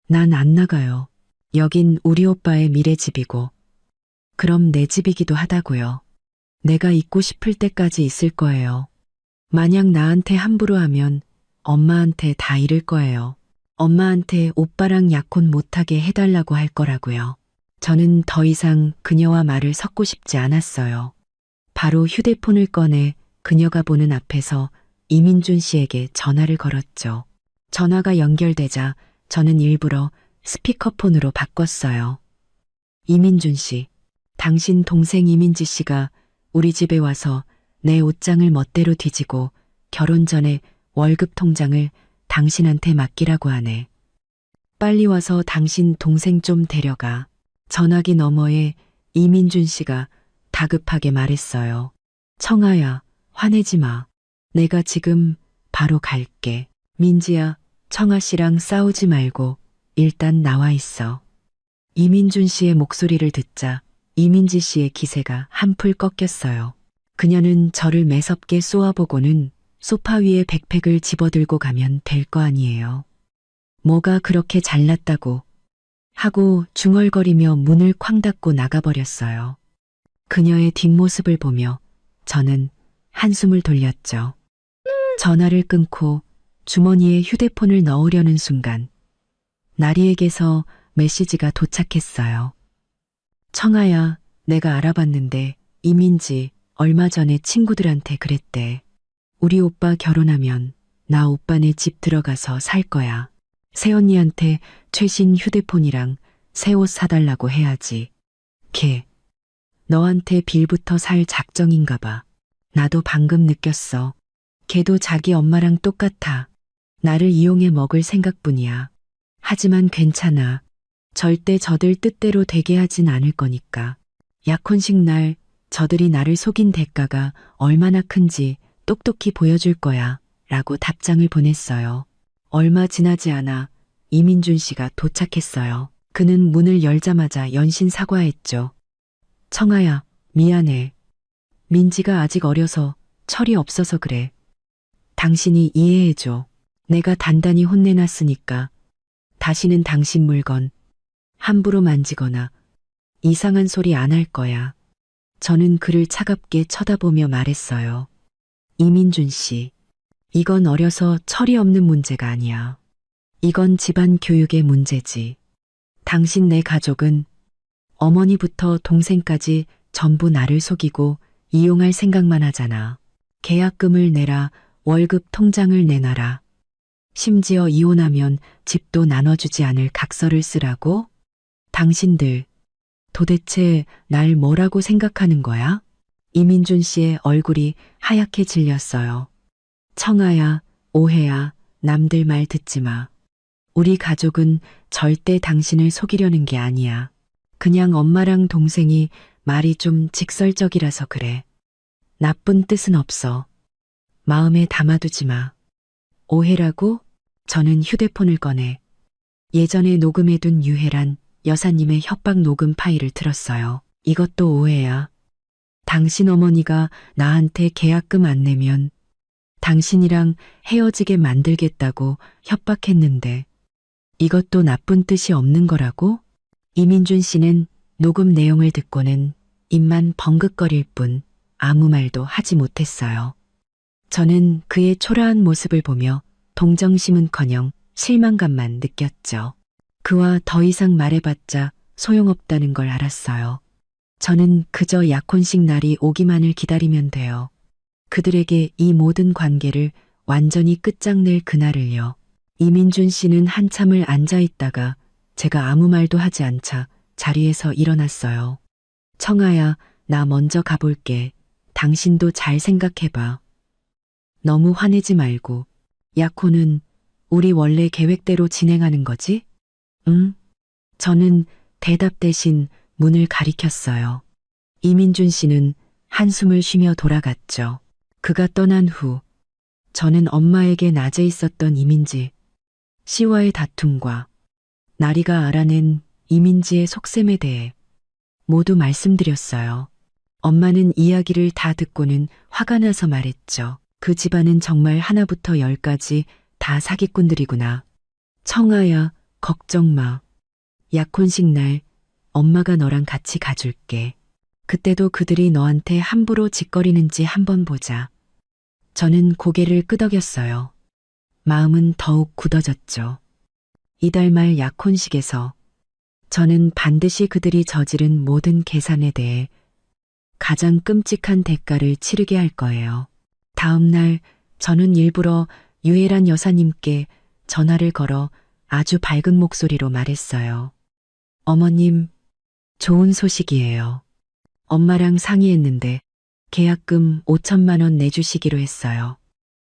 난 안 나가요. 여긴 우리 오빠의 미래집이고 그럼 내 집이기도 하다고요. 내가 있고 싶을 때까지 있을 거예요. 만약 나한테 함부로 하면 엄마한테 다 잃을 거예요. 엄마한테 오빠랑 약혼 못하게 해달라고 할 거라고요. 저는 더 이상 그녀와 말을 섞고 싶지 않았어요. 바로 휴대폰을 꺼내 그녀가 보는 앞에서 이민준 씨에게 전화를 걸었죠. 전화가 연결되자 저는 일부러 스피커폰으로 바꿨어요. 이민준 씨, 당신 동생 이민지 씨가 우리 집에 와서 내 옷장을 멋대로 뒤지고 결혼 전에 월급 통장을 당신한테 맡기라고 하네. 빨리 와서 당신 동생 좀 데려가. 전화기 너머에 이민준 씨가 다급하게 말했어요. 청아야, 화내지 마. 내가 지금 바로 갈게. 민지야, 청아 씨랑 싸우지 말고 일단 나와 있어. 이민준 씨의 목소리를 듣자 이민지 씨의 기세가 한풀 꺾였어요. 그녀는 저를 매섭게 쏘아보고는 소파 위에 백팩을 집어들고 가면 될 거 아니에요. 뭐가 그렇게 잘났다고 하고 중얼거리며 문을 쾅 닫고 나가버렸어요. 그녀의 뒷모습을 보며 저는 한숨을 돌렸죠. 전화를 끊고 주머니에 휴대폰을 넣으려는 순간 나리에게서 메시지가 도착했어요. 청아야, 내가 알아봤는데 이민지 얼마 전에 친구들한테 그랬대. 우리 오빠 결혼하면 나 오빠네 집 들어가서 살 거야. 새언니한테 최신 휴대폰이랑 새 옷 사달라고 해야지. 걔 너한테 빌부터 살 작정인가 봐. 나도 방금 느꼈어. 걔도 자기 엄마랑 똑같아. 나를 이용해 먹을 생각뿐이야. 하지만 괜찮아. 절대 저들 뜻대로 되게 하진 않을 거니까. 약혼식 날 저들이 나를 속인 대가가 얼마나 큰지 똑똑히 보여줄 거야. 라고 답장을 보냈어요. 얼마 지나지 않아 이민준 씨가 도착했어요. 그는 문을 열자마자 연신 사과했죠. 청아야, 미안해. 민지가 아직 어려서 철이 없어서 그래. 당신이 이해해줘. 내가 단단히 혼내놨으니까 다시는 당신 물건 함부로 만지거나 이상한 소리 안 할 거야. 저는 그를 차갑게 쳐다보며 말했어요. 이민준 씨, 이건 어려서 철이 없는 문제가 아니야. 이건 집안 교육의 문제지. 당신 내 가족은 어머니부터 동생까지 전부 나를 속이고 이용할 생각만 하잖아. 계약금을 내라, 월급 통장을 내놔라. 심지어 이혼하면 집도 나눠주지 않을 각서를 쓰라고? 당신들, 도대체 날 뭐라고 생각하는 거야? 이민준 씨의 얼굴이 하얗게 질렸어요. 청아야, 오해야, 남들 말 듣지 마. 우리 가족은 절대 당신을 속이려는 게 아니야. 그냥 엄마랑 동생이 말이 좀 직설적이라서 그래. 나쁜 뜻은 없어. 마음에 담아두지 마. 오해라고? 저는 휴대폰을 꺼내 예전에 녹음해둔 유혜란 여사님의 협박 녹음 파일을 들었어요. 이것도 오해야. 당신 어머니가 나한테 계약금 안 내면 당신이랑 헤어지게 만들겠다고 협박했는데 이것도 나쁜 뜻이 없는 거라고? 이민준 씨는 녹음 내용을 듣고는 입만 벙긋거릴 뿐 아무 말도 하지 못했어요. 저는 그의 초라한 모습을 보며 동정심은커녕 실망감만 느꼈죠. 그와 더 이상 말해봤자 소용없다는 걸 알았어요. 저는 그저 약혼식 날이 오기만을 기다리면 돼요. 그들에게 이 모든 관계를 완전히 끝장낼 그날을요. 이민준 씨는 한참을 앉아있다가 제가 아무 말도 하지 않자 자리에서 일어났어요. 청아야, 나 먼저 가볼게. 당신도 잘 생각해봐. 너무 화내지 말고. 약혼은 우리 원래 계획대로 진행하는 거지? 응? 저는 대답 대신 문을 가리켰어요. 이민준 씨는 한숨을 쉬며 돌아갔죠. 그가 떠난 후 저는 엄마에게 낮에 있었던 이민지 씨와의 다툼과 나리가 알아낸 이민지의 속셈에 대해 모두 말씀드렸어요. 엄마는 이야기를 다 듣고는 화가 나서 말했죠. 그 집안은 정말 하나부터 열까지 다 사기꾼들이구나. 청아야, 걱정 마. 약혼식 날 엄마가 너랑 같이 가줄게. 그때도 그들이 너한테 함부로 짓거리는지 한번 보자. 저는 고개를 끄덕였어요. 마음은 더욱 굳어졌죠. 이달 말 약혼식에서 저는 반드시 그들이 저지른 모든 계산에 대해 가장 끔찍한 대가를 치르게 할 거예요. 다음 날 저는 일부러 유혜란 여사님께 전화를 걸어 아주 밝은 목소리로 말했어요. 어머님, 좋은 소식이에요. 엄마랑 상의했는데 계약금 5천만 원 내주시기로 했어요.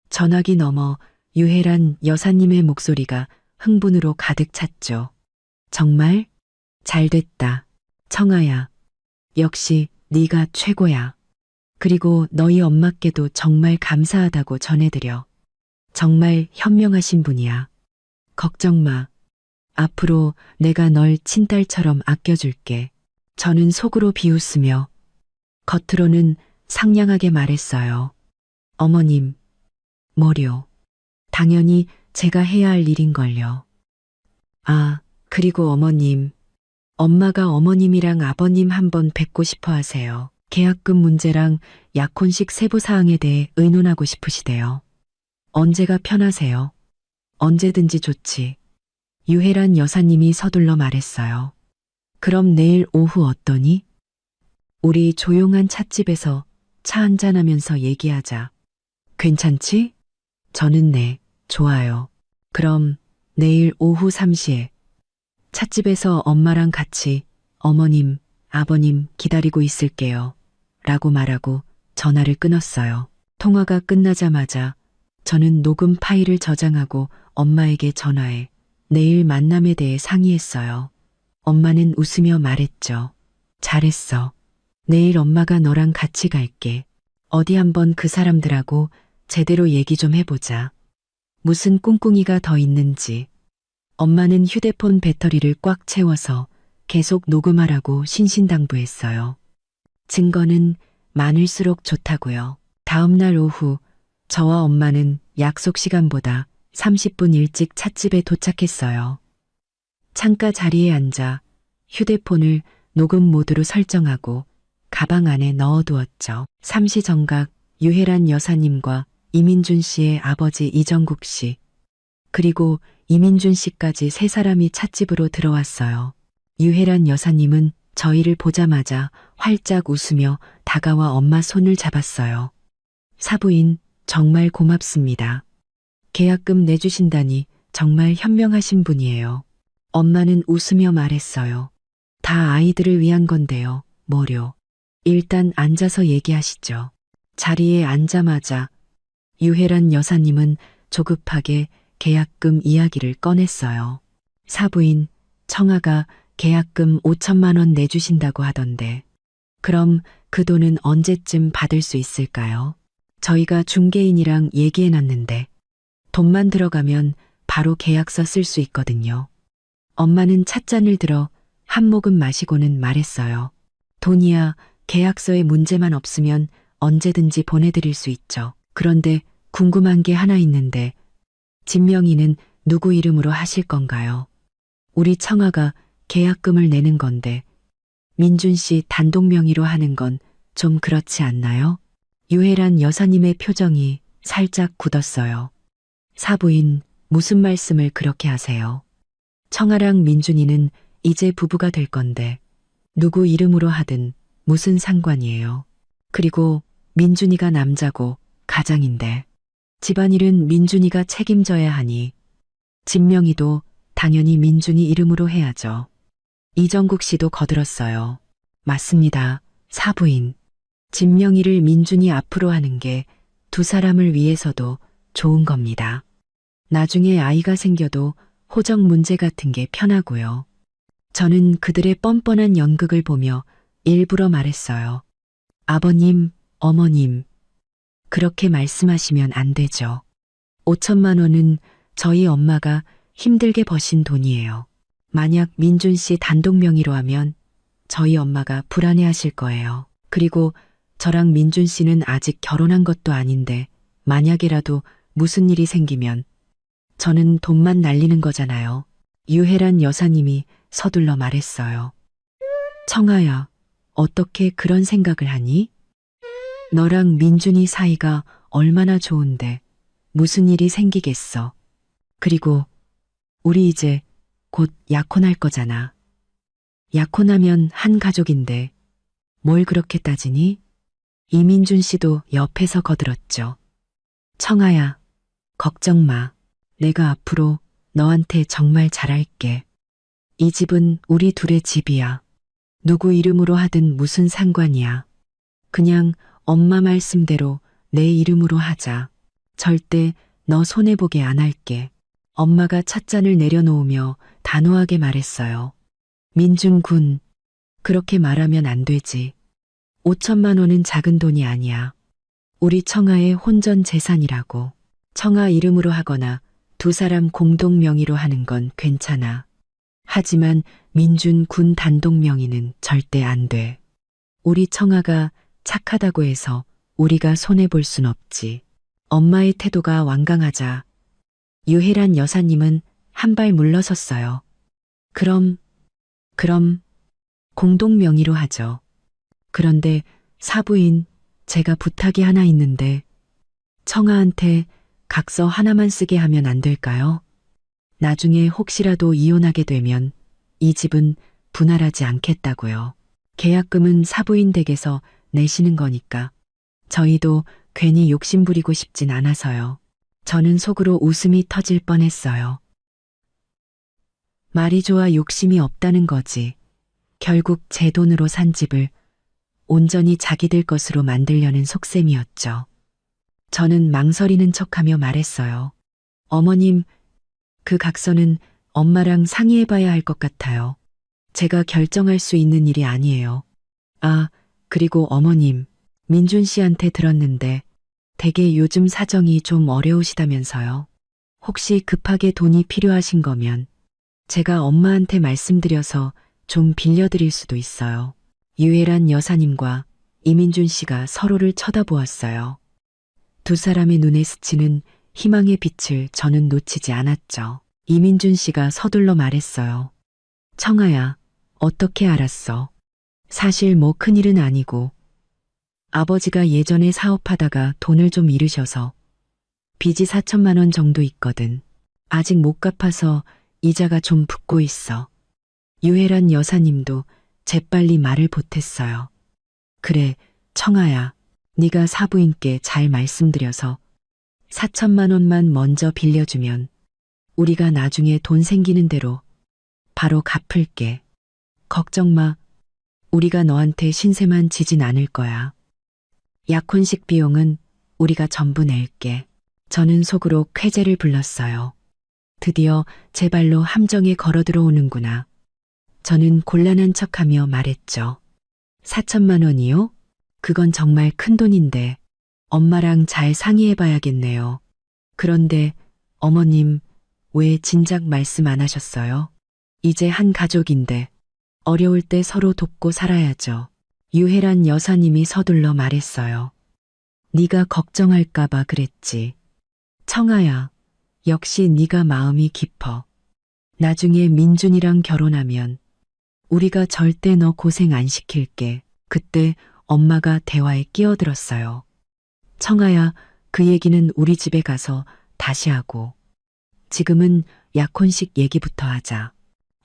전화기 너머 유혜란 여사님의 목소리가 흥분으로 가득 찼죠. 정말? 잘됐다. 청아야. 역시 네가 최고야. 그리고 너희 엄마께도 정말 감사하다고 전해드려. 정말 현명하신 분이야. 걱정 마. 앞으로 내가 널 친딸처럼 아껴줄게. 저는 속으로 비웃으며 겉으로는 상냥하게 말했어요. 어머님, 뭐려. 당연히 제가 해야 할 일인걸요. 아, 그리고 어머님. 엄마가 어머님이랑 아버님 한번 뵙고 싶어 하세요. 계약금 문제랑 약혼식 세부 사항에 대해 의논하고 싶으시대요. 언제가 편하세요? 언제든지 좋지. 유혜란 여사님이 서둘러 말했어요. 그럼 내일 오후 어떠니? 우리 조용한 찻집에서 차 한잔하면서 얘기하자. 괜찮지? 저는 네, 좋아요. 그럼 내일 오후 3시에 찻집에서 엄마랑 같이 어머님, 아버님 기다리고 있을게요. 라고 말하고 전화를 끊었어요. 통화가 끝나자마자 저는 녹음 파일을 저장하고 엄마에게 전화해 내일 만남에 대해 상의했어요. 엄마는 웃으며 말했죠. 잘했어. 내일 엄마가 너랑 같이 갈게. 어디 한번 그 사람들하고 제대로 얘기 좀 해보자. 무슨 꿍꿍이가 더 있는지. 엄마는 휴대폰 배터리를 꽉 채워서 계속 녹음하라고 신신당부했어요. 증거는 많을수록 좋다고요. 다음 날 오후 저와 엄마는 약속 시간보다 30분 일찍 찻집에 도착했어요. 창가 자리에 앉아 휴대폰을 녹음 모드로 설정하고 가방 안에 넣어두었죠. 삼시정각 유혜란 여사님과 이민준 씨의 아버지 이정국 씨, 그리고 이민준 씨까지 세 사람이 찻집으로 들어왔어요. 유혜란 여사님은 저희를 보자마자 활짝 웃으며 다가와 엄마 손을 잡았어요. 사부인, 정말 고맙습니다. 계약금 내주신다니 정말 현명하신 분이에요. 엄마는 웃으며 말했어요. 다 아이들을 위한 건데요, 뭐려. 일단 앉아서 얘기하시죠. 자리에 앉자마자 유혜란 여사님은 조급하게 계약금 이야기를 꺼냈어요. 사부인, 청아가 계약금 5천만 원 내주신다고 하던데, 그럼 그 돈은 언제쯤 받을 수 있을까요? 저희가 중개인이랑 얘기해놨는데 돈만 들어가면 바로 계약서 쓸 수 있거든요. 엄마는 찻잔을 들어 한 모금 마시고는 말했어요. 돈이야 계약서에 문제만 없으면 언제든지 보내드릴 수 있죠. 그런데 궁금한 게 하나 있는데 진명이는 누구 이름으로 하실 건가요? 우리 청아가 계약금을 내는 건데 민준 씨 단독 명의로 하는 건 좀 그렇지 않나요? 유혜란 여사님의 표정이 살짝 굳었어요. 사부인, 무슨 말씀을 그렇게 하세요? 청아랑 민준이는 이제 부부가 될 건데 누구 이름으로 하든 무슨 상관이에요. 그리고 민준이가 남자고 가장인데 집안일은 민준이가 책임져야 하니 진명이도 당연히 민준이 이름으로 해야죠. 이정국 씨도 거들었어요. 맞습니다. 사부인. 진명이를 민준이 앞으로 하는 게 두 사람을 위해서도 좋은 겁니다. 나중에 아이가 생겨도 호적 문제 같은 게 편하고요. 저는 그들의 뻔뻔한 연극을 보며 일부러 말했어요. 아버님, 어머님, 그렇게 말씀하시면 안 되죠. 5천만 원은 저희 엄마가 힘들게 버신 돈이에요. 만약 민준 씨 단독 명의로 하면 저희 엄마가 불안해하실 거예요. 그리고 저랑 민준 씨는 아직 결혼한 것도 아닌데 만약이라도 무슨 일이 생기면 저는 돈만 날리는 거잖아요. 유혜란 여사님이 서둘러 말했어요. 청아야, 어떻게 그런 생각을 하니? 너랑 민준이 사이가 얼마나 좋은데 무슨 일이 생기겠어. 그리고 우리 이제 곧 약혼할 거잖아. 약혼하면 한 가족인데 뭘 그렇게 따지니? 이민준 씨도 옆에서 거들었죠. 청아야, 걱정 마. 내가 앞으로 너한테 정말 잘할게. 이 집은 우리 둘의 집이야. 누구 이름으로 하든 무슨 상관이야. 그냥 엄마 말씀대로 내 이름으로 하자. 절대 너 손해보게 안 할게. 엄마가 찻잔을 내려놓으며 단호하게 말했어요. 민준 군, 그렇게 말하면 안 되지. 5천만 원은 작은 돈이 아니야. 우리 청아의 혼전 재산이라고. 청아 이름으로 하거나 두 사람 공동 명의로 하는 건 괜찮아. 하지만 민준 군 단독 명의는 절대 안 돼. 우리 청아가 착하다고 해서 우리가 손해볼 순 없지. 엄마의 태도가 완강하자 유혜란 여사님은 한 발 물러섰어요. 그럼 공동 명의로 하죠. 그런데 사부인, 제가 부탁이 하나 있는데 청아한테 각서 하나만 쓰게 하면 안 될까요? 나중에 혹시라도 이혼하게 되면 이 집은 분할하지 않겠다고요. 계약금은 사부인 댁에서 내시는 거니까 저희도 괜히 욕심부리고 싶진 않아서요. 저는 속으로 웃음이 터질 뻔했어요. 말이 좋아 욕심이 없다는 거지. 결국 제 돈으로 산 집을 온전히 자기들 것으로 만들려는 속셈이었죠. 저는 망설이는 척하며 말했어요. 어머님, 그 각서는 엄마랑 상의해봐야 할 것 같아요. 제가 결정할 수 있는 일이 아니에요. 아, 그리고 어머님, 민준 씨한테 들었는데 되게 요즘 사정이 좀 어려우시다면서요. 혹시 급하게 돈이 필요하신 거면 제가 엄마한테 말씀드려서 좀 빌려드릴 수도 있어요. 유혜란 여사님과 이민준 씨가 서로를 쳐다보았어요. 두 사람의 눈에 스치는 희망의 빛을 저는 놓치지 않았죠. 이민준 씨가 서둘러 말했어요. 청아야, 어떻게 알았어? 사실 뭐 큰일은 아니고 아버지가 예전에 사업하다가 돈을 좀 잃으셔서 빚이 4천만 원 정도 있거든. 아직 못 갚아서 이자가 좀 붙고 있어. 유혜란 여사님도 재빨리 말을 보탰어요. 그래, 청아야, 네가 사부인께 잘 말씀드려서 4천만 원만 먼저 빌려주면 우리가 나중에 돈 생기는 대로 바로 갚을게. 걱정 마. 우리가 너한테 신세만 지진 않을 거야. 약혼식 비용은 우리가 전부 낼게. 저는 속으로 쾌재를 불렀어요. 드디어 제 발로 함정에 걸어 들어오는구나. 저는 곤란한 척하며 말했죠. 4천만 원이요? 그건 정말 큰 돈인데 엄마랑 잘 상의해 봐야겠네요. 그런데 어머님 왜 진작 말씀 안 하셨어요? 이제 한 가족인데 어려울 때 서로 돕고 살아야죠. 유혜란 여사님이 서둘러 말했어요. 네가 걱정할까 봐 그랬지. 청아야, 역시 네가 마음이 깊어. 나중에 민준이랑 결혼하면 우리가 절대 너 고생 안 시킬게. 그때 엄마가 대화에 끼어들었어요. 청아야, 그 얘기는 우리 집에 가서 다시 하고. 지금은 약혼식 얘기부터 하자.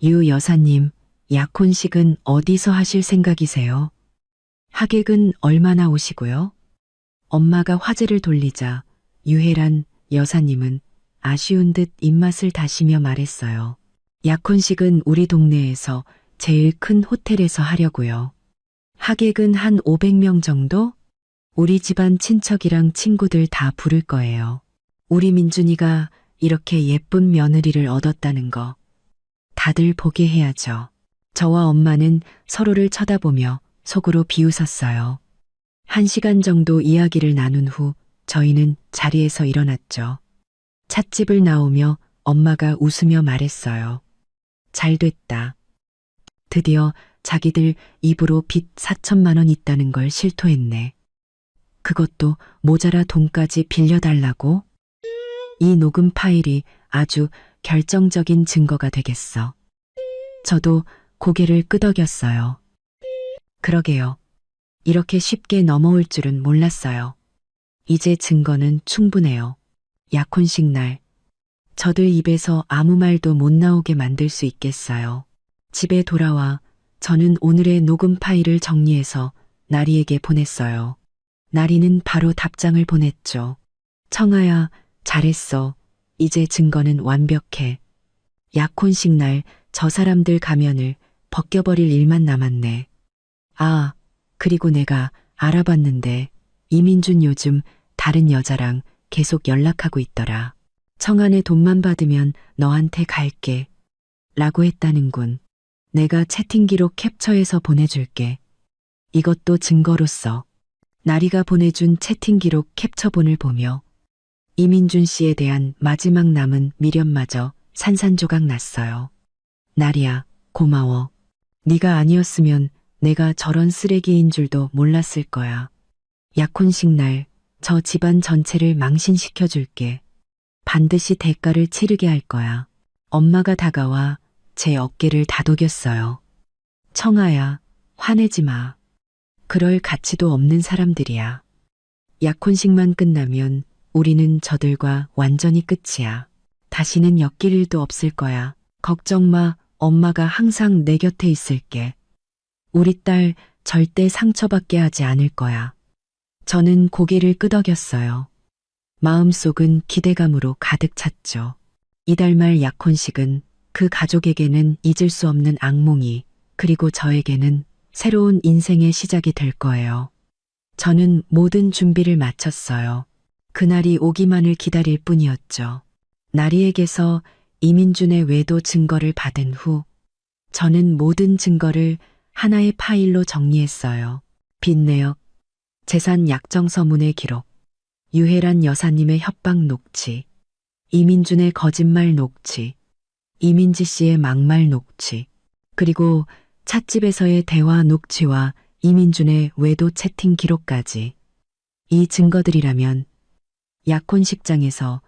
유 여사님, 약혼식은 어디서 하실 생각이세요? 하객은 얼마나 오시고요? 엄마가 화제를 돌리자 유혜란 여사님은 아쉬운 듯 입맛을 다시며 말했어요. 약혼식은 우리 동네에서 제일 큰 호텔에서 하려고요. 하객은 한 500명 정도? 우리 집안 친척이랑 친구들 다 부를 거예요. 우리 민준이가 이렇게 예쁜 며느리를 얻었다는 거 다들 보게 해야죠. 저와 엄마는 서로를 쳐다보며 속으로 비웃었어요. 1시간 정도 이야기를 나눈 후 저희는 자리에서 일어났죠. 찻집을 나오며 엄마가 웃으며 말했어요. 잘 됐다. 드디어 자기들 입으로 빚 4천만 원 있다는 걸 실토했네. 그것도 모자라 돈까지 빌려달라고? 이 녹음 파일이 아주 결정적인 증거가 되겠어. 저도 고개를 끄덕였어요. 그러게요. 이렇게 쉽게 넘어올 줄은 몰랐어요. 이제 증거는 충분해요. 약혼식 날, 저들 입에서 아무 말도 못 나오게 만들 수 있겠어요. 집에 돌아와 저는 오늘의 녹음 파일을 정리해서 나리에게 보냈어요. 나리는 바로 답장을 보냈죠. 청아야, 잘했어. 이제 증거는 완벽해. 약혼식 날 저 사람들 가면을 벗겨버릴 일만 남았네. 아, 그리고 내가 알아봤는데 이민준 요즘 다른 여자랑 계속 연락하고 있더라. 청아네 돈만 받으면 너한테 갈게. 라고 했다는군. 내가 채팅 기록 캡처해서 보내줄게. 이것도 증거로서. 나리가 보내준 채팅 기록 캡처본을 보며 이민준 씨에 대한 마지막 남은 미련마저 산산조각 났어요. 나리야, 고마워. 네가 아니었으면 내가 저런 쓰레기인 줄도 몰랐을 거야. 약혼식 날 저 집안 전체를 망신시켜 줄게. 반드시 대가를 치르게 할 거야. 엄마가 다가와 제 어깨를 다독였어요. 청아야, 화내지 마. 그럴 가치도 없는 사람들이야. 약혼식만 끝나면 우리는 저들과 완전히 끝이야. 다시는 엮일 일도 없을 거야. 걱정 마, 엄마가 항상 내 곁에 있을게. 우리 딸 절대 상처받게 하지 않을 거야. 저는 고개를 끄덕였어요. 마음속은 기대감으로 가득 찼죠. 이달 말 약혼식은 그 가족에게는 잊을 수 없는 악몽이, 그리고 저에게는 새로운 인생의 시작이 될 거예요. 저는 모든 준비를 마쳤어요. 그날이 오기만을 기다릴 뿐이었죠. 나리에게서 이민준의 외도 증거를 받은 후 저는 모든 증거를 하나의 파일로 정리했어요. 빚 내역, 재산 약정 서문의 기록, 유혜란 여사님의 협박 녹취, 이민준의 거짓말 녹취, 이민지 씨의 막말 녹취, 그리고 찻집에서의 대화 녹취와 이민준의 외도 채팅 기록까지. 이 증거들이라면 약혼식장에서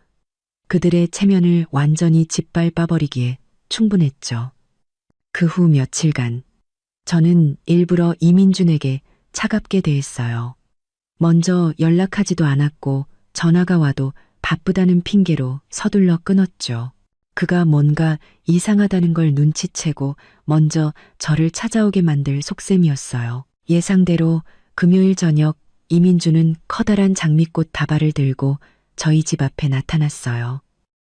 그들의 체면을 완전히 짓밟아버리기에 충분했죠. 그 후 며칠간 저는 일부러 이민준에게 차갑게 대했어요. 먼저 연락하지도 않았고 전화가 와도 바쁘다는 핑계로 서둘러 끊었죠. 그가 뭔가 이상하다는 걸 눈치채고 먼저 저를 찾아오게 만들 속셈이었어요. 예상대로 금요일 저녁 이민준은 커다란 장미꽃 다발을 들고 저희 집 앞에 나타났어요.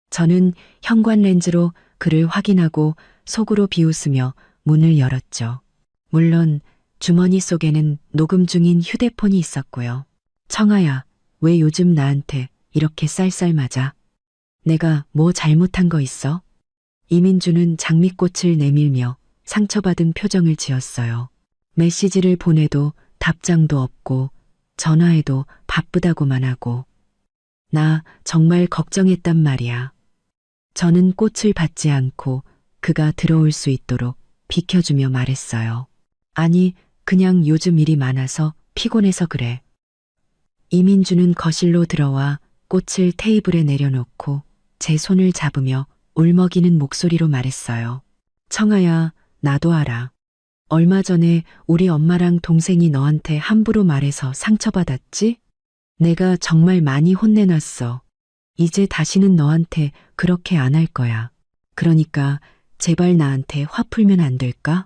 저는 현관 렌즈로 그를 확인하고 속으로 비웃으며 문을 열었죠. 물론 주머니 속에는 녹음 중인 휴대폰이 있었고요. 청아야, 왜 요즘 나한테 이렇게 쌀쌀맞아? 내가 뭐 잘못한 거 있어? 이민준은 장미꽃을 내밀며 상처받은 표정을 지었어요. 메시지를 보내도 답장도 없고 전화해도 바쁘다고만 하고. 나 정말 걱정했단 말이야. 저는 꽃을 받지 않고 그가 들어올 수 있도록 비켜주며 말했어요. 아니, 그냥 요즘 일이 많아서 피곤해서 그래. 이민주는 거실로 들어와 꽃을 테이블에 내려놓고 제 손을 잡으며 울먹이는 목소리로 말했어요. 청아야, 나도 알아. 얼마 전에 우리 엄마랑 동생이 너한테 함부로 말해서 상처받았지? 내가 정말 많이 혼내놨어. 이제 다시는 너한테 그렇게 안 할 거야. 그러니까 제발 나한테 화 풀면 안 될까?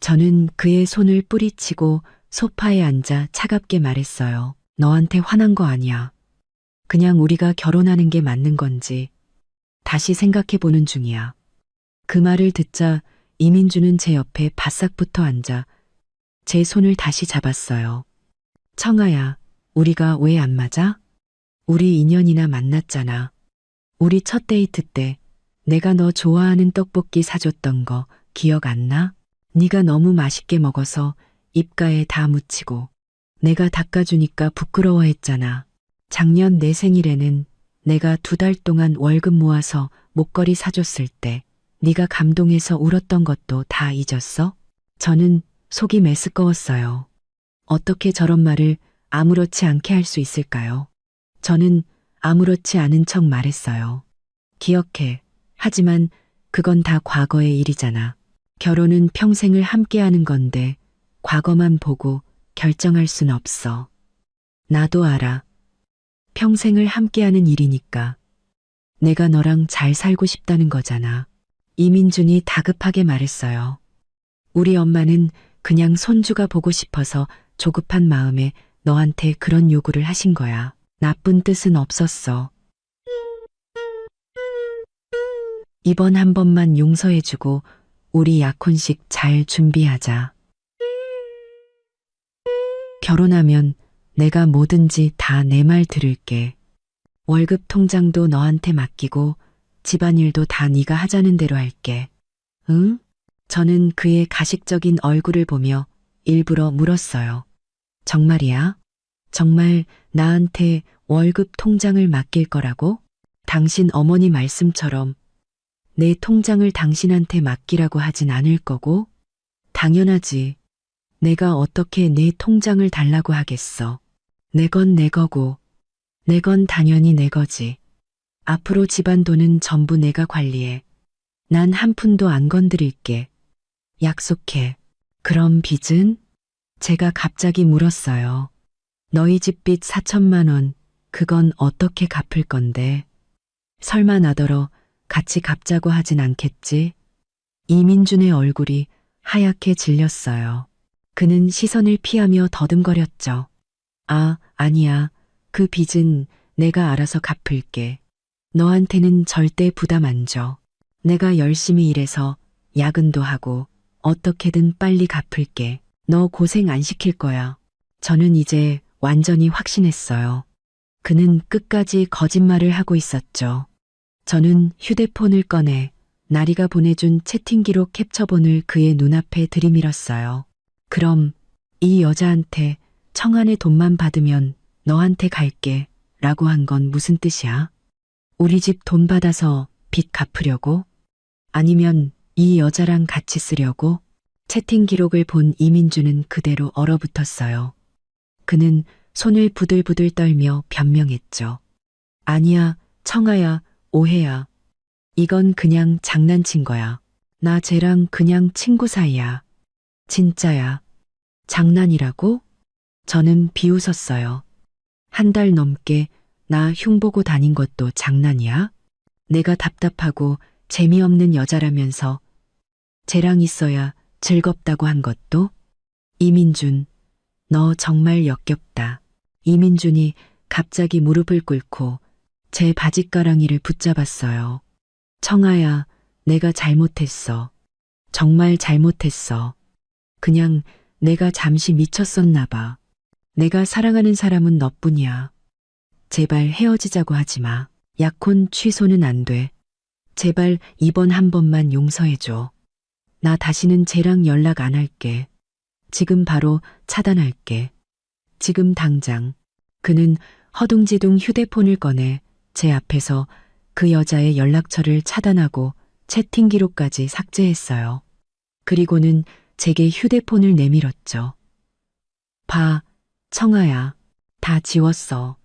저는 그의 손을 뿌리치고 소파에 앉아 차갑게 말했어요. 너한테 화난 거 아니야. 그냥 우리가 결혼하는 게 맞는 건지 다시 생각해 보는 중이야. 그 말을 듣자 이민주는 제 옆에 바싹 붙어 앉아 제 손을 다시 잡았어요. 청아야, 우리가 왜 안 맞아? 우리 2년이나 만났잖아. 우리 첫 데이트 때 내가 너 좋아하는 떡볶이 사줬던 거 기억 안 나? 네가 너무 맛있게 먹어서 입가에 다 묻히고 내가 닦아주니까 부끄러워했잖아. 작년 내 생일에는 내가 2달 동안 월급 모아서 목걸이 사줬을 때 네가 감동해서 울었던 것도 다 잊었어? 저는 속이 메스꺼웠어요. 어떻게 저런 말을 아무렇지 않게 할 수 있을까요? 저는 아무렇지 않은 척 말했어요. 기억해. 하지만 그건 다 과거의 일이잖아. 결혼은 평생을 함께하는 건데 과거만 보고 결정할 순 없어. 나도 알아. 평생을 함께하는 일이니까. 내가 너랑 잘 살고 싶다는 거잖아. 이민준이 다급하게 말했어요. 우리 엄마는 그냥 손주가 보고 싶어서 조급한 마음에 너한테 그런 요구를 하신 거야. 나쁜 뜻은 없었어. 이번 한 번만 용서해주고 우리 약혼식 잘 준비하자. 결혼하면 내가 뭐든지 다 내 말 들을게. 월급 통장도 너한테 맡기고 집안일도 다 네가 하자는 대로 할게. 응? 저는 그의 가식적인 얼굴을 보며 일부러 물었어요. 정말이야? 정말 나한테 월급 통장을 맡길 거라고? 당신 어머니 말씀처럼 내 통장을 당신한테 맡기라고 하진 않을 거고? 당연하지. 내가 어떻게 내 통장을 달라고 하겠어. 내 건 내 거고, 내 건 당연히 내 거지. 앞으로 집안 돈은 전부 내가 관리해. 난 한 푼도 안 건드릴게. 약속해. 그럼 빚은? 제가 갑자기 물었어요. 너희 집 빚 4천만 원, 그건 어떻게 갚을 건데? 설마 나더러 같이 갚자고 하진 않겠지? 이민준의 얼굴이 하얗게 질렸어요. 그는 시선을 피하며 더듬거렸죠. 아, 아니야. 그 빚은 내가 알아서 갚을게. 너한테는 절대 부담 안 줘. 내가 열심히 일해서 야근도 하고 어떻게든 빨리 갚을게. 너 고생 안 시킬 거야. 저는 이제 완전히 확신했어요. 그는 끝까지 거짓말을 하고 있었죠. 저는 휴대폰을 꺼내 나리가 보내준 채팅 기록 캡처본을 그의 눈앞에 들이밀었어요. 그럼 이 여자한테 청안의 돈만 받으면 너한테 갈게 라고 한 건 무슨 뜻이야? 우리 집 돈 받아서 빚 갚으려고? 아니면 이 여자랑 같이 쓰려고? 채팅 기록을 본 이민주는 그대로 얼어붙었어요. 그는 손을 부들부들 떨며 변명했죠. 아니야, 청아야, 오해야. 이건 그냥 장난친 거야. 나 쟤랑 그냥 친구 사이야. 진짜야. 장난이라고? 저는 비웃었어요. 한 달 넘게 나 흉보고 다닌 것도 장난이야? 내가 답답하고 재미없는 여자라면서 쟤랑 있어야 즐겁다고 한 것도? 이민준, 너 정말 역겹다. 이민준이 갑자기 무릎을 꿇고 제 바짓가랑이를 붙잡았어요. 청아야, 내가 잘못했어. 정말 잘못했어. 그냥 내가 잠시 미쳤었나 봐. 내가 사랑하는 사람은 너뿐이야. 제발 헤어지자고 하지 마. 약혼 취소는 안 돼. 제발 이번 한 번만 용서해줘. 나 다시는 쟤랑 연락 안 할게. 지금 바로 차단할게. 지금 당장. 그는 허둥지둥 휴대폰을 꺼내 제 앞에서 그 여자의 연락처를 차단하고 채팅 기록까지 삭제했어요. 그리고는 제게 휴대폰을 내밀었죠. 봐, 청아야. 다 지웠어.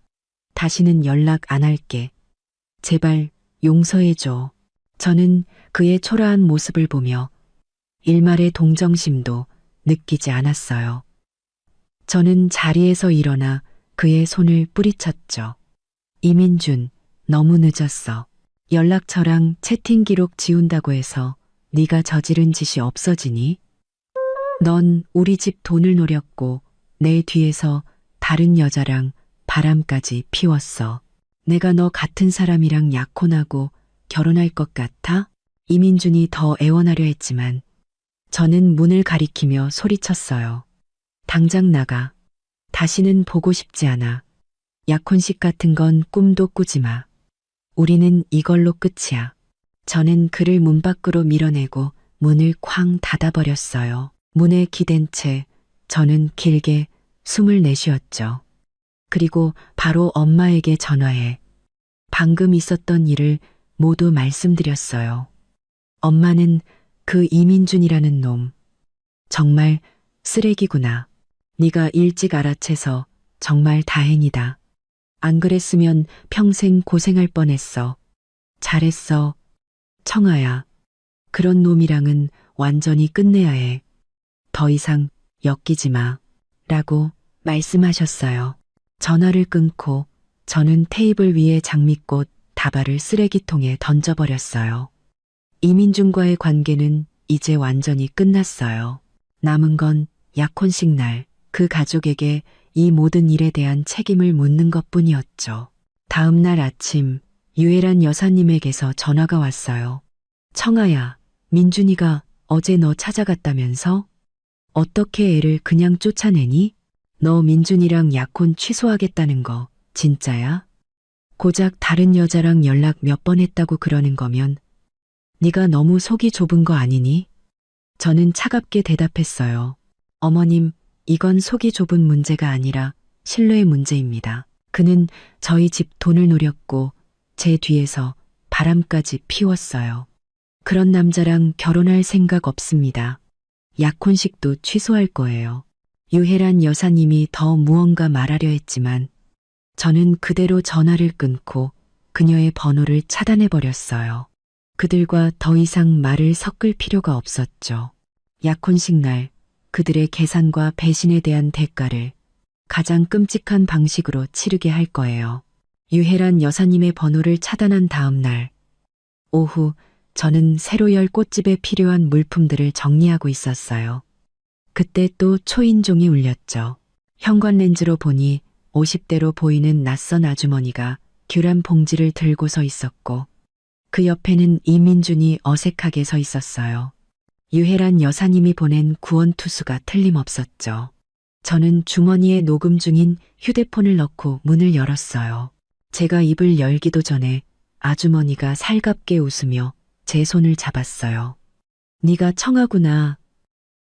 다시는 연락 안 할게. 제발 용서해줘. 저는 그의 초라한 모습을 보며 일말의 동정심도 느끼지 않았어요. 저는 자리에서 일어나 그의 손을 뿌리쳤죠. 이민준, 너무 늦었어. 연락처랑 채팅 기록 지운다고 해서 네가 저지른 짓이 없어지니? 넌 우리 집 돈을 노렸고 내 뒤에서 다른 여자랑 바람까지 피웠어. 내가 너 같은 사람이랑 약혼하고 결혼할 것 같아? 이민준이 더 애원하려 했지만 저는 문을 가리키며 소리쳤어요. 당장 나가. 다시는 보고 싶지 않아. 약혼식 같은 건 꿈도 꾸지 마. 우리는 이걸로 끝이야. 저는 그를 문 밖으로 밀어내고 문을 쾅 닫아버렸어요. 문에 기댄 채 저는 길게 숨을 내쉬었죠. 그리고 바로 엄마에게 전화해 방금 있었던 일을 모두 말씀드렸어요. 엄마는 그 이민준이라는 놈 정말 쓰레기구나. 네가 일찍 알아채서 정말 다행이다. 안 그랬으면 평생 고생할 뻔했어. 잘했어. 청아야. 그런 놈이랑은 완전히 끝내야 해. 더 이상 엮이지 마. 라고 말씀하셨어요. 전화를 끊고 저는 테이블 위에 장미꽃 다발을 쓰레기통에 던져버렸어요. 이민준과의 관계는 이제 완전히 끝났어요. 남은 건 약혼식 날 그 가족에게 이 모든 일에 대한 책임을 묻는 것뿐이었죠. 다음 날 아침 유혜란 여사님에게서 전화가 왔어요. 청아야, 민준이가 어제 너 찾아갔다면서? 어떻게 애를 그냥 쫓아내니? 너 민준이랑 약혼 취소하겠다는 거 진짜야? 고작 다른 여자랑 연락 몇 번 했다고 그러는 거면 네가 너무 속이 좁은 거 아니니? 저는 차갑게 대답했어요. 어머님, 이건 속이 좁은 문제가 아니라 신뢰의 문제입니다. 그는 저희 집 돈을 노렸고 제 뒤에서 바람까지 피웠어요. 그런 남자랑 결혼할 생각 없습니다. 약혼식도 취소할 거예요. 유혜란 여사님이 더 무언가 말하려 했지만 저는 그대로 전화를 끊고 그녀의 번호를 차단해버렸어요. 그들과 더 이상 말을 섞을 필요가 없었죠. 약혼식 날 그들의 계산과 배신에 대한 대가를 가장 끔찍한 방식으로 치르게 할 거예요. 유혜란 여사님의 번호를 차단한 다음 날 오후 저는 새로 열 꽃집에 필요한 물품들을 정리하고 있었어요. 그때 또 초인종이 울렸죠. 현관렌즈로 보니 50대로 보이는 낯선 아주머니가 귤한 봉지를 들고 서 있었고 그 옆에는 이민준이 어색하게 서 있었어요. 유혜란 여사님이 보낸 구원투수가 틀림없었죠. 저는 주머니에 녹음 중인 휴대폰을 넣고 문을 열었어요. 제가 입을 열기도 전에 아주머니가 살갑게 웃으며 제 손을 잡았어요. 네가 청아구나.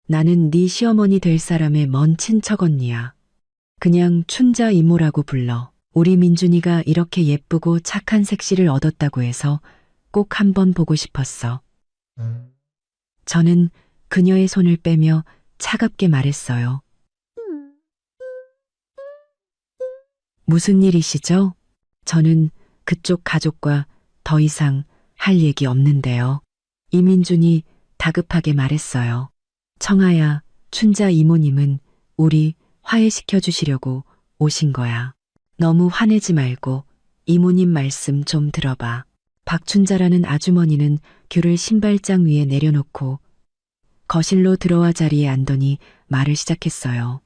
나는 네 시어머니 될 사람의 먼 친척 언니야. 그냥 춘자 이모라고 불러. 우리 민준이가 이렇게 예쁘고 착한 색시를 얻었다고 해서 꼭 한번 보고 싶었어. 저는 그녀의 손을 빼며 차갑게 말했어요. 무슨 일이시죠? 저는 그쪽 가족과 더 이상 할 얘기 없는데요. 이민준이 다급하게 말했어요. 청아야, 춘자 이모님은 우리 화해시켜 주시려고 오신 거야. 너무 화내지 말고 이모님 말씀 좀 들어봐. 박춘자라는 아주머니는 귤을 신발장 위에 내려놓고 거실로 들어와 자리에 앉더니 말을 시작했어요.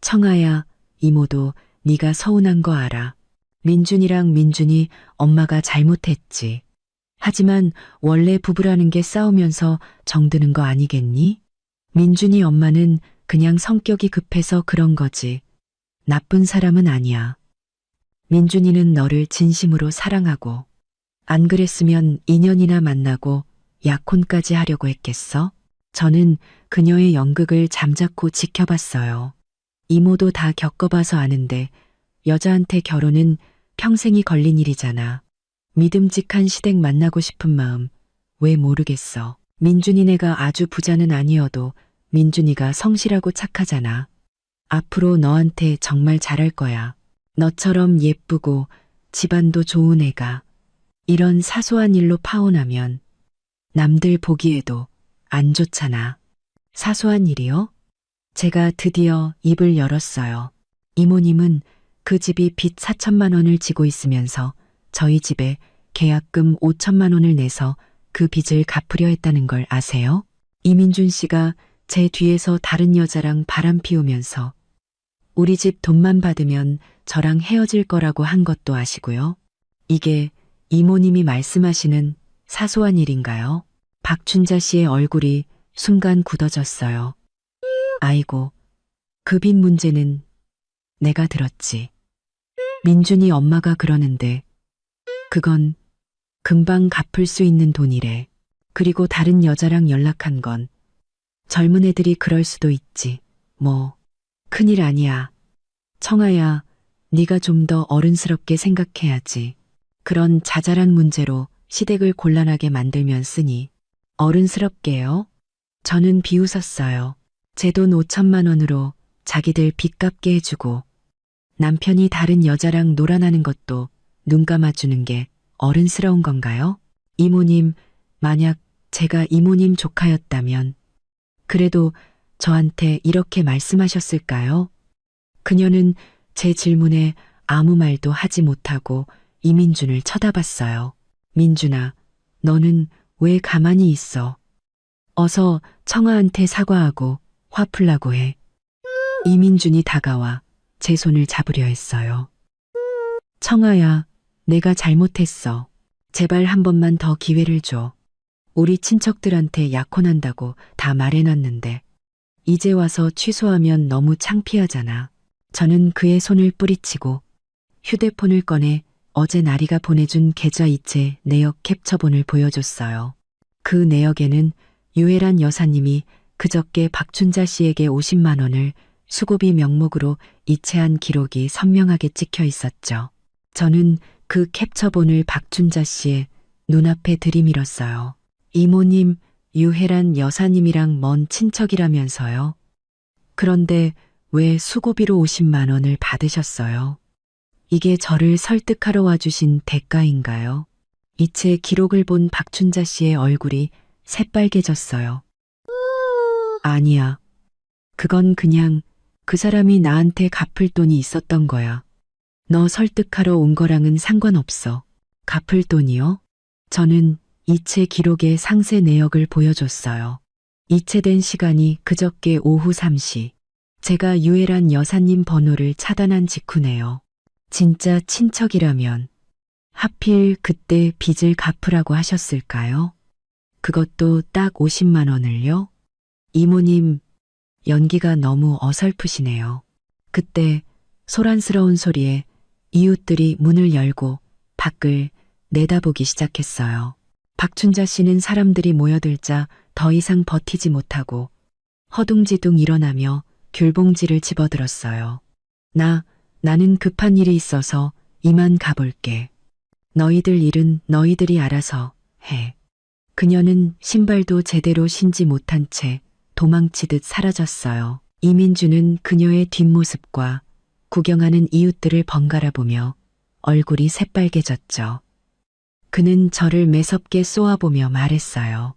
청아야, 이모도 네가 서운한 거 알아. 민준이랑 민준이 엄마가 잘못했지. 하지만 원래 부부라는 게 싸우면서 정드는 거 아니겠니? 민준이 엄마는 그냥 성격이 급해서 그런 거지. 나쁜 사람은 아니야. 민준이는 너를 진심으로 사랑하고 안 그랬으면 2년이나 만나고 약혼까지 하려고 했겠어? 저는 그녀의 연극을 잠자코 지켜봤어요. 이모도 다 겪어봐서 아는데 여자한테 결혼은 평생이 걸린 일이잖아. 믿음직한 시댁 만나고 싶은 마음 왜 모르겠어. 민준이네가 아주 부자는 아니어도 민준이가 성실하고 착하잖아. 앞으로 너한테 정말 잘할 거야. 너처럼 예쁘고 집안도 좋은 애가 이런 사소한 일로 파혼하면 남들 보기에도 안 좋잖아. 사소한 일이요? 제가 드디어 입을 열었어요. 이모님은 그 집이 빚 4천만 원을 지고 있으면서 저희 집에 계약금 5천만 원을 내서 그 빚을 갚으려 했다는 걸 아세요? 이민준 씨가 제 뒤에서 다른 여자랑 바람 피우면서 우리 집 돈만 받으면 저랑 헤어질 거라고 한 것도 아시고요. 이게 이모님이 말씀하시는 사소한 일인가요? 박춘자 씨의 얼굴이 순간 굳어졌어요. 아이고, 그 빚 문제는 내가 들었지. 민준이 엄마가 그러는데 그건 금방 갚을 수 있는 돈이래. 그리고 다른 여자랑 연락한 건 젊은 애들이 그럴 수도 있지. 뭐 큰일 아니야. 청아야, 네가 좀 더 어른스럽게 생각해야지. 그런 자잘한 문제로 시댁을 곤란하게 만들면 쓰니 어른스럽게요? 저는 비웃었어요. 제 돈 5천만 원으로 자기들 빚 갚게 해주고 남편이 다른 여자랑 놀아나는 것도 눈 감아주는 게 어른스러운 건가요? 이모님, 만약 제가 이모님 조카였다면 그래도 저한테 이렇게 말씀하셨을까요? 그녀는 제 질문에 아무 말도 하지 못하고 이민준을 쳐다봤어요. 민준아, 너는 왜 가만히 있어? 어서 청아한테 사과하고 화 풀라고 해. 이민준이 다가와 제 손을 잡으려 했어요. 청아야, 내가 잘못했어. 제발 한 번만 더 기회를 줘. 우리 친척들한테 약혼한다고 다 말해놨는데 이제 와서 취소하면 너무 창피하잖아. 저는 그의 손을 뿌리치고 휴대폰을 꺼내 어제 나리가 보내준 계좌 이체 내역 캡처본을 보여줬어요. 그 내역에는 유혜란 여사님이 그저께 박춘자 씨에게 50만 원을 수고비 명목으로 이체한 기록이 선명하게 찍혀 있었죠. 저는 그 캡처본을 박춘자 씨의 눈앞에 들이밀었어요. 이모님, 유혜란 여사님이랑 먼 친척이라면서요. 그런데 왜 수고비로 50만 원을 받으셨어요? 이게 저를 설득하러 와주신 대가인가요? 이체 기록을 본 박춘자 씨의 얼굴이 새빨개졌어요. 아니야. 그건 그냥 그 사람이 나한테 갚을 돈이 있었던 거야. 너 설득하러 온 거랑은 상관없어. 갚을 돈이요? 저는 이체 기록의 상세 내역을 보여줬어요. 이체된 시간이 그저께 오후 3시. 제가 유혜란 여사님 번호를 차단한 직후네요. 진짜 친척이라면 하필 그때 빚을 갚으라고 하셨을까요? 그것도 딱 50만 원을요? 이모님, 연기가 너무 어설프시네요. 그때 소란스러운 소리에 이웃들이 문을 열고 밖을 내다보기 시작했어요. 박춘자 씨는 사람들이 모여들자 더 이상 버티지 못하고 허둥지둥 일어나며 귤봉지를 집어들었어요. 나는 급한 일이 있어서 이만 가볼게. 너희들 일은 너희들이 알아서 해. 그녀는 신발도 제대로 신지 못한 채 도망치듯 사라졌어요. 이민주는 그녀의 뒷모습과 구경하는 이웃들을 번갈아 보며 얼굴이 새빨개졌죠. 그는 저를 매섭게 쏘아보며 말했어요.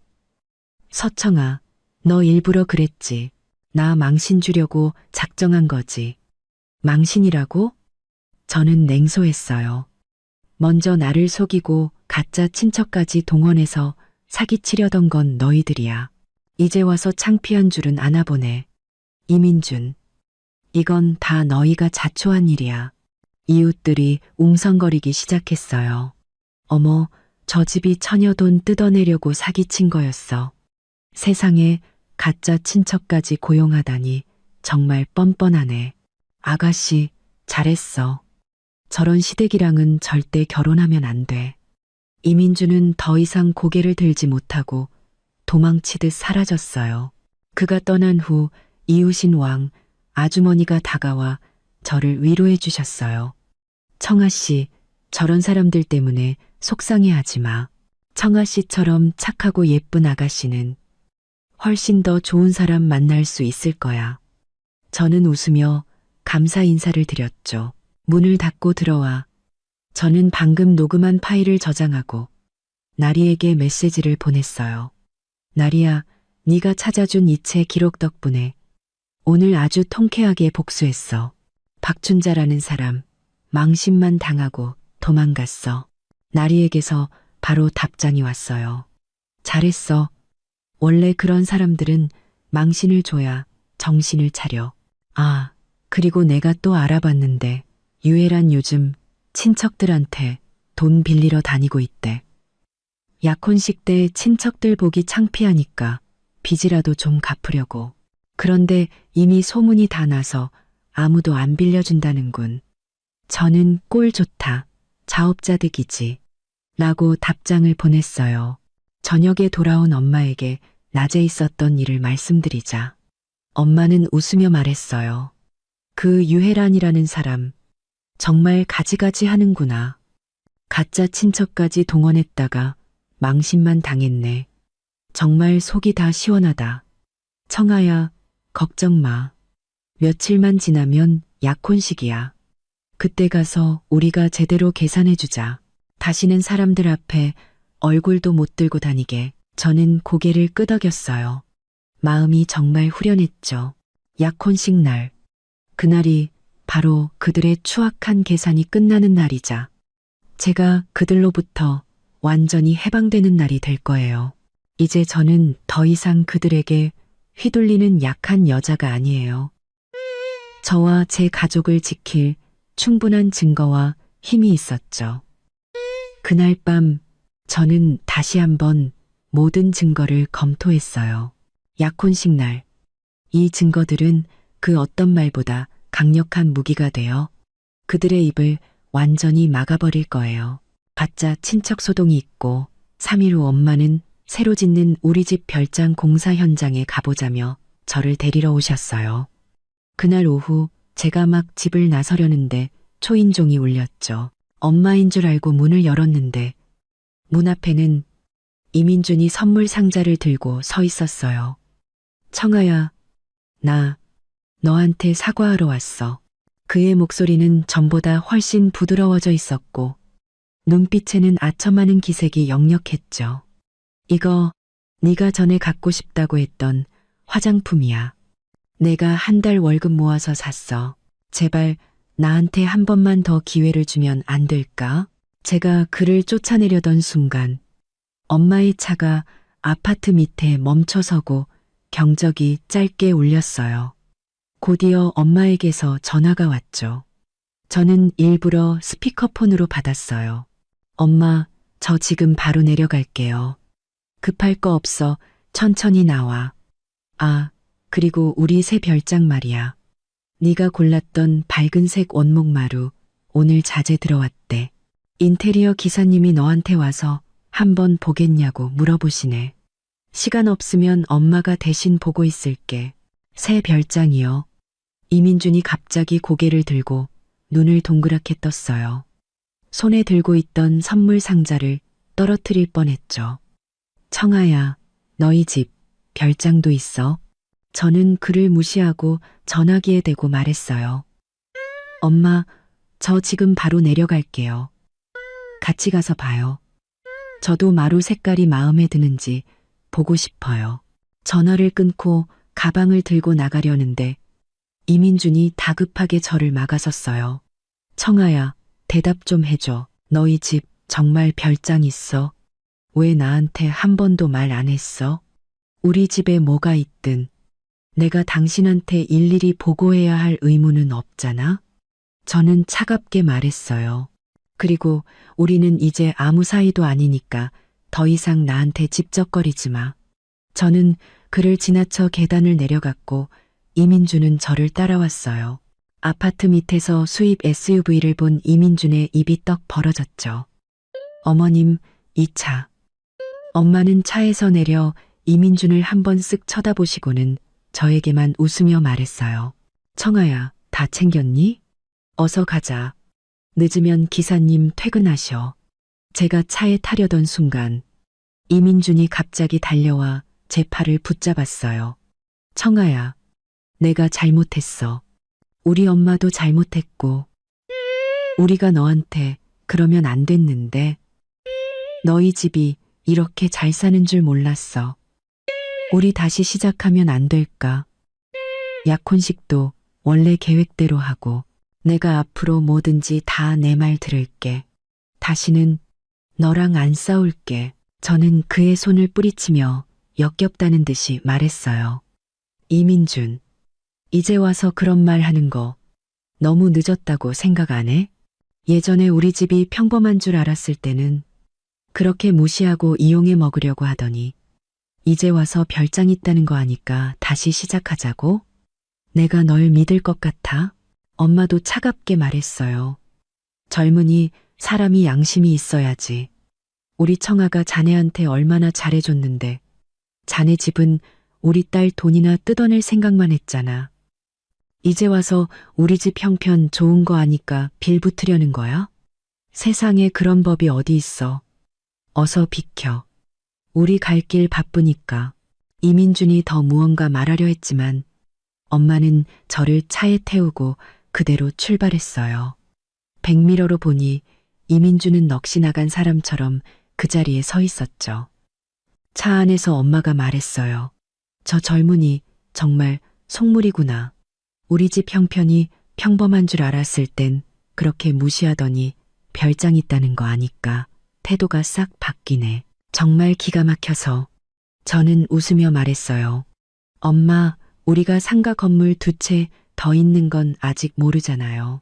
서청아, 너 일부러 그랬지. 나 망신 주려고 작정한 거지. 망신이라고? 저는 냉소했어요. 먼저 나를 속이고 가짜 친척까지 동원해서 사기치려던 건 너희들이야. 이제 와서 창피한 줄은 아나 보네. 이민준, 이건 다 너희가 자초한 일이야. 이웃들이 웅성거리기 시작했어요. 어머, 저 집이 처녀 돈 뜯어내려고 사기친 거였어. 세상에 가짜 친척까지 고용하다니 정말 뻔뻔하네. 아가씨, 잘했어. 저런 시댁이랑은 절대 결혼하면 안 돼. 이민주는 더 이상 고개를 들지 못하고 도망치듯 사라졌어요. 그가 떠난 후 이웃인 왕 아주머니가 다가와 저를 위로해 주셨어요. 청아 씨, 저런 사람들 때문에 속상해하지 마. 청아 씨처럼 착하고 예쁜 아가씨는 훨씬 더 좋은 사람 만날 수 있을 거야. 저는 웃으며 감사 인사를 드렸죠. 문을 닫고 들어와 저는 방금 녹음한 파일을 저장하고 나리에게 메시지를 보냈어요. 나리야, 네가 찾아준 이체 기록 덕분에 오늘 아주 통쾌하게 복수했어. 박춘자라는 사람 망신만 당하고 도망갔어. 나리에게서 바로 답장이 왔어요. 잘했어. 원래 그런 사람들은 망신을 줘야 정신을 차려. 아, 그리고 내가 또 알아봤는데 유혜란 요즘 친척들한테 돈 빌리러 다니고 있대. 약혼식 때 친척들 보기 창피하니까 빚이라도 좀 갚으려고. 그런데 이미 소문이 다 나서 아무도 안 빌려준다는군. 저는 꼴 좋다. 자업자득이지. 라고 답장을 보냈어요. 저녁에 돌아온 엄마에게 낮에 있었던 일을 말씀드리자. 엄마는 웃으며 말했어요. 그 유혜란이라는 사람 정말 가지가지 하는구나. 가짜 친척까지 동원했다가 망신만 당했네. 정말 속이 다 시원하다. 청아야, 걱정 마. 며칠만 지나면 약혼식이야. 그때 가서 우리가 제대로 계산해주자. 다시는 사람들 앞에 얼굴도 못 들고 다니게. 저는 고개를 끄덕였어요. 마음이 정말 후련했죠. 약혼식 날. 그날이 바로 그들의 추악한 계산이 끝나는 날이자 제가 그들로부터 완전히 해방되는 날이 될 거예요. 이제 저는 더 이상 그들에게 휘둘리는 약한 여자가 아니에요. 저와 제 가족을 지킬 충분한 증거와 힘이 있었죠. 그날 밤 저는 다시 한번 모든 증거를 검토했어요. 약혼식 날, 이 증거들은 그 어떤 말보다 강력한 무기가 되어 그들의 입을 완전히 막아버릴 거예요. 가짜 친척 소동이 있고 3일 후 엄마는 새로 짓는 우리 집 별장 공사 현장에 가보자며 저를 데리러 오셨어요. 그날 오후 제가 막 집을 나서려는데 초인종이 울렸죠. 엄마인 줄 알고 문을 열었는데 문 앞에는 이민준이 선물 상자를 들고 서 있었어요. 청아야, 나 너한테 사과하러 왔어. 그의 목소리는 전보다 훨씬 부드러워져 있었고 눈빛에는 아첨하는 기색이 역력했죠. 이거 네가 전에 갖고 싶다고 했던 화장품이야. 내가 한 달 월급 모아서 샀어. 제발 나한테 한 번만 더 기회를 주면 안 될까? 제가 그를 쫓아내려던 순간 엄마의 차가 아파트 밑에 멈춰서고 경적이 짧게 울렸어요. 곧이어 엄마에게서 전화가 왔죠. 저는 일부러 스피커폰으로 받았어요. 엄마, 저 지금 바로 내려갈게요. 급할 거 없어. 천천히 나와. 아, 그리고 우리 새 별장 말이야. 네가 골랐던 밝은색 원목 마루 오늘 자재 들어왔대. 인테리어 기사님이 너한테 와서 한번 보겠냐고 물어보시네. 시간 없으면 엄마가 대신 보고 있을게. 새 별장이요. 이민준이 갑자기 고개를 들고 눈을 동그랗게 떴어요. 손에 들고 있던 선물 상자를 떨어뜨릴 뻔했죠. 청아야, 너희 집 별장도 있어. 저는 그를 무시하고 전화기에 대고 말했어요. 엄마, 저 지금 바로 내려갈게요. 같이 가서 봐요. 저도 마루 색깔이 마음에 드는지 보고 싶어요. 전화를 끊고 가방을 들고 나가려는데 이민준이 다급하게 저를 막아섰어요. 청아야, 대답 좀 해줘. 너희 집 정말 별장 있어? 왜 나한테 한 번도 말 안 했어? 우리 집에 뭐가 있든 내가 당신한테 일일이 보고해야 할 의무는 없잖아? 저는 차갑게 말했어요. 그리고 우리는 이제 아무 사이도 아니니까 더 이상 나한테 집적거리지 마. 저는 그를 지나쳐 계단을 내려갔고 이민준은 저를 따라왔어요. 아파트 밑에서 수입 SUV를 본 이민준의 입이 떡 벌어졌죠. 어머님, 이 차. 엄마는 차에서 내려 이민준을 한번 쓱 쳐다보시고는 저에게만 웃으며 말했어요. 청아야, 다 챙겼니? 어서 가자. 늦으면 기사님 퇴근하셔. 제가 차에 타려던 순간 이민준이 갑자기 달려와 제 팔을 붙잡았어요. 청아야, 내가 잘못했어. 우리 엄마도 잘못했고 우리가 너한테 그러면 안 됐는데 너희 집이 이렇게 잘 사는 줄 몰랐어. 우리 다시 시작하면 안 될까? 약혼식도 원래 계획대로 하고 내가 앞으로 뭐든지 다 내 말 들을게. 다시는 너랑 안 싸울게. 저는 그의 손을 뿌리치며 역겹다는 듯이 말했어요. 이민준, 이제 와서 그런 말 하는 거 너무 늦었다고 생각 안 해? 예전에 우리 집이 평범한 줄 알았을 때는 그렇게 무시하고 이용해 먹으려고 하더니 이제 와서 별장 있다는 거 아니까 다시 시작하자고? 내가 널 믿을 것 같아? 엄마도 차갑게 말했어요. 젊은이 사람이 양심이 있어야지. 우리 청아가 자네한테 얼마나 잘해줬는데 자네 집은 우리 딸 돈이나 뜯어낼 생각만 했잖아. 이제 와서 우리 집 형편 좋은 거 아니까 빌붙으려는 거야? 세상에 그런 법이 어디 있어. 어서 비켜. 우리 갈 길 바쁘니까. 이민준이 더 무언가 말하려 했지만 엄마는 저를 차에 태우고 그대로 출발했어요. 백미러로 보니 이민준은 넋이 나간 사람처럼 그 자리에 서 있었죠. 차 안에서 엄마가 말했어요. 저 젊은이 정말 속물이구나. 우리 집 형편이 평범한 줄 알았을 땐 그렇게 무시하더니 별장 있다는 거 아니까 태도가 싹 바뀌네. 정말 기가 막혀서 저는 웃으며 말했어요. 엄마, 우리가 상가 건물 2채 더 있는 건 아직 모르잖아요.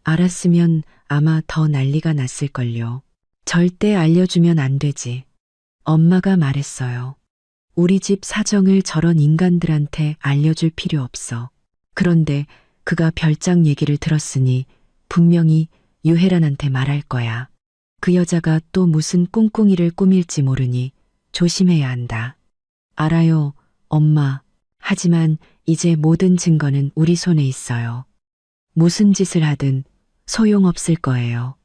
알았으면 아마 더 난리가 났을걸요. 절대 알려주면 안 되지. 엄마가 말했어요. 우리 집 사정을 저런 인간들한테 알려줄 필요 없어. 그런데 그가 별장 얘기를 들었으니 분명히 유혜란한테 말할 거야. 그 여자가 또 무슨 꿍꿍이를 꾸밀지 모르니 조심해야 한다. 알아요, 엄마. 하지만 이제 모든 증거는 우리 손에 있어요. 무슨 짓을 하든 소용없을 거예요.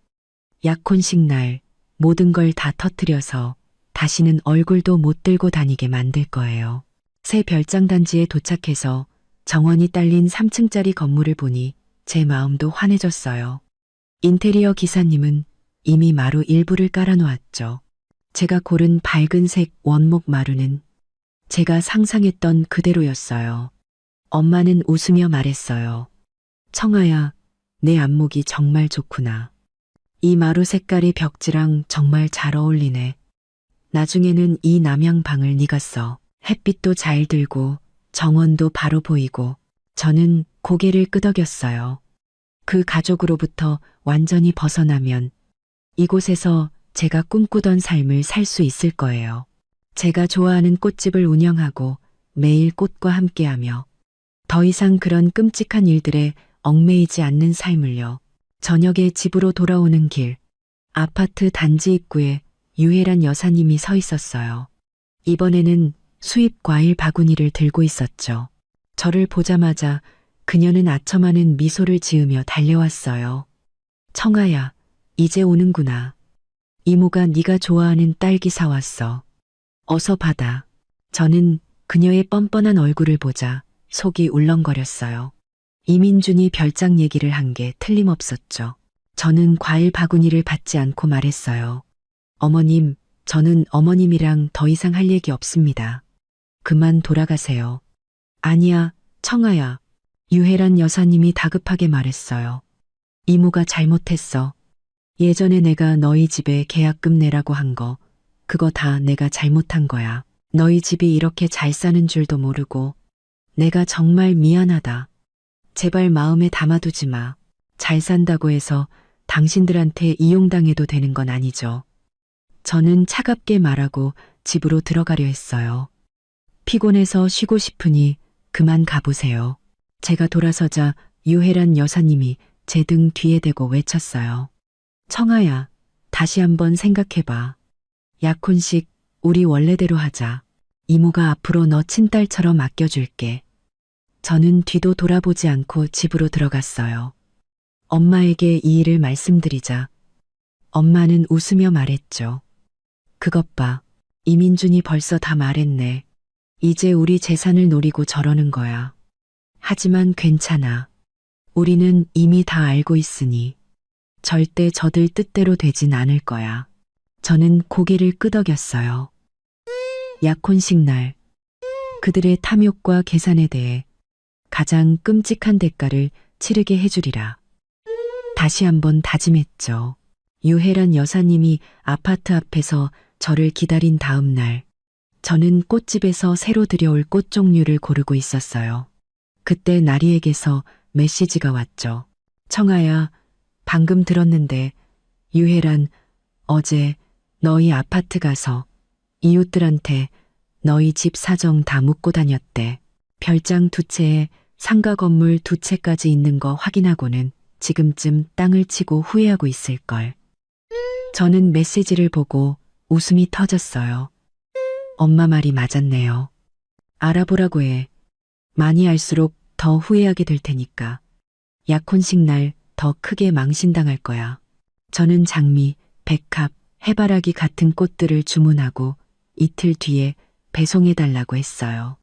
약혼식 날 모든 걸 다 터뜨려서 다시는 얼굴도 못 들고 다니게 만들 거예요. 새 별장 단지에 도착해서 정원이 딸린 3층짜리 건물을 보니 제 마음도 환해졌어요. 인테리어 기사님은 이미 마루 일부를 깔아놓았죠. 제가 고른 밝은색 원목 마루는 제가 상상했던 그대로였어요. 엄마는 웃으며 말했어요. 청아야, 내 안목이 정말 좋구나. 이 마루 색깔의 벽지랑 정말 잘 어울리네. 나중에는 이 남향방을 네가 써. 햇빛도 잘 들고 정원도 바로 보이고. 저는 고개를 끄덕였어요. 그 가족으로부터 완전히 벗어나면 이곳에서 제가 꿈꾸던 삶을 살 수 있을 거예요. 제가 좋아하는 꽃집을 운영하고 매일 꽃과 함께하며 더 이상 그런 끔찍한 일들에 얽매이지 않는 삶을요. 저녁에 집으로 돌아오는 길, 아파트 단지 입구에 유혜란 여사님이 서 있었어요. 이번에는 수입 과일 바구니를 들고 있었죠. 저를 보자마자 그녀는 아첨하는 미소를 지으며 달려왔어요. 청아야, 이제 오는구나. 이모가 네가 좋아하는 딸기 사왔어. 어서 받아. 저는 그녀의 뻔뻔한 얼굴을 보자 속이 울렁거렸어요. 이민준이 별장 얘기를 한 게 틀림없었죠. 저는 과일 바구니를 받지 않고 말했어요. 어머님, 저는 어머님이랑 더 이상 할 얘기 없습니다. 그만 돌아가세요. 아니야, 청아야. 유혜란 여사님이 다급하게 말했어요. 이모가 잘못했어. 예전에 내가 너희 집에 계약금 내라고 한 거, 그거 다 내가 잘못한 거야. 너희 집이 이렇게 잘 사는 줄도 모르고, 내가 정말 미안하다. 제발 마음에 담아두지 마. 잘 산다고 해서 당신들한테 이용당해도 되는 건 아니죠. 저는 차갑게 말하고 집으로 들어가려 했어요. 피곤해서 쉬고 싶으니 그만 가보세요. 제가 돌아서자 유혜란 여사님이 제 등 뒤에 대고 외쳤어요. 청아야, 다시 한번 생각해봐. 약혼식 우리 원래대로 하자. 이모가 앞으로 너 친딸처럼 아껴줄게. 저는 뒤도 돌아보지 않고 집으로 들어갔어요. 엄마에게 이 일을 말씀드리자 엄마는 웃으며 말했죠. 그것 봐. 이민준이 벌써 다 말했네. 이제 우리 재산을 노리고 저러는 거야. 하지만 괜찮아. 우리는 이미 다 알고 있으니 절대 저들 뜻대로 되진 않을 거야. 저는 고개를 끄덕였어요. 약혼식 날 그들의 탐욕과 계산에 대해 가장 끔찍한 대가를 치르게 해주리라. 다시 한번 다짐했죠. 유혜란 여사님이 아파트 앞에서 저를 기다린 다음 날, 저는 꽃집에서 새로 들여올 꽃 종류를 고르고 있었어요. 그때 나리에게서 메시지가 왔죠. 청아야, 방금 들었는데 유혜란 어제 너희 아파트 가서 이웃들한테 너희 집 사정 다 묻고 다녔대. 별장 2채에 상가 건물 2채까지 있는 거 확인하고는 지금쯤 땅을 치고 후회하고 있을걸. 저는 메시지를 보고 웃음이 터졌어요. 엄마 말이 맞았네요. 알아보라고 해. 많이 알수록 더 후회하게 될 테니까. 약혼식 날 더 크게 망신당할 거야. 저는 장미, 백합, 해바라기 같은 꽃들을 주문하고 이틀 뒤에 배송해달라고 했어요.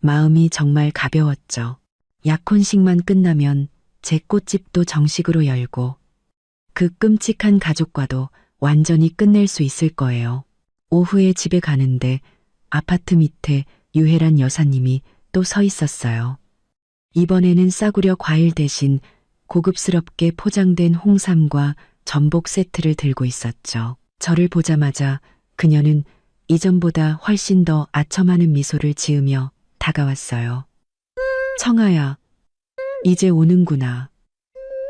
마음이 정말 가벼웠죠. 약혼식만 끝나면 제 꽃집도 정식으로 열고 그 끔찍한 가족과도 완전히 끝낼 수 있을 거예요. 오후에 집에 가는데 아파트 밑에 유혜란 여사님이 또 서 있었어요. 이번에는 싸구려 과일 대신 고급스럽게 포장된 홍삼과 전복 세트를 들고 있었죠. 저를 보자마자 그녀는 이전보다 훨씬 더 아첨하는 미소를 지으며 다가왔어요. 청아야, 이제 오는구나.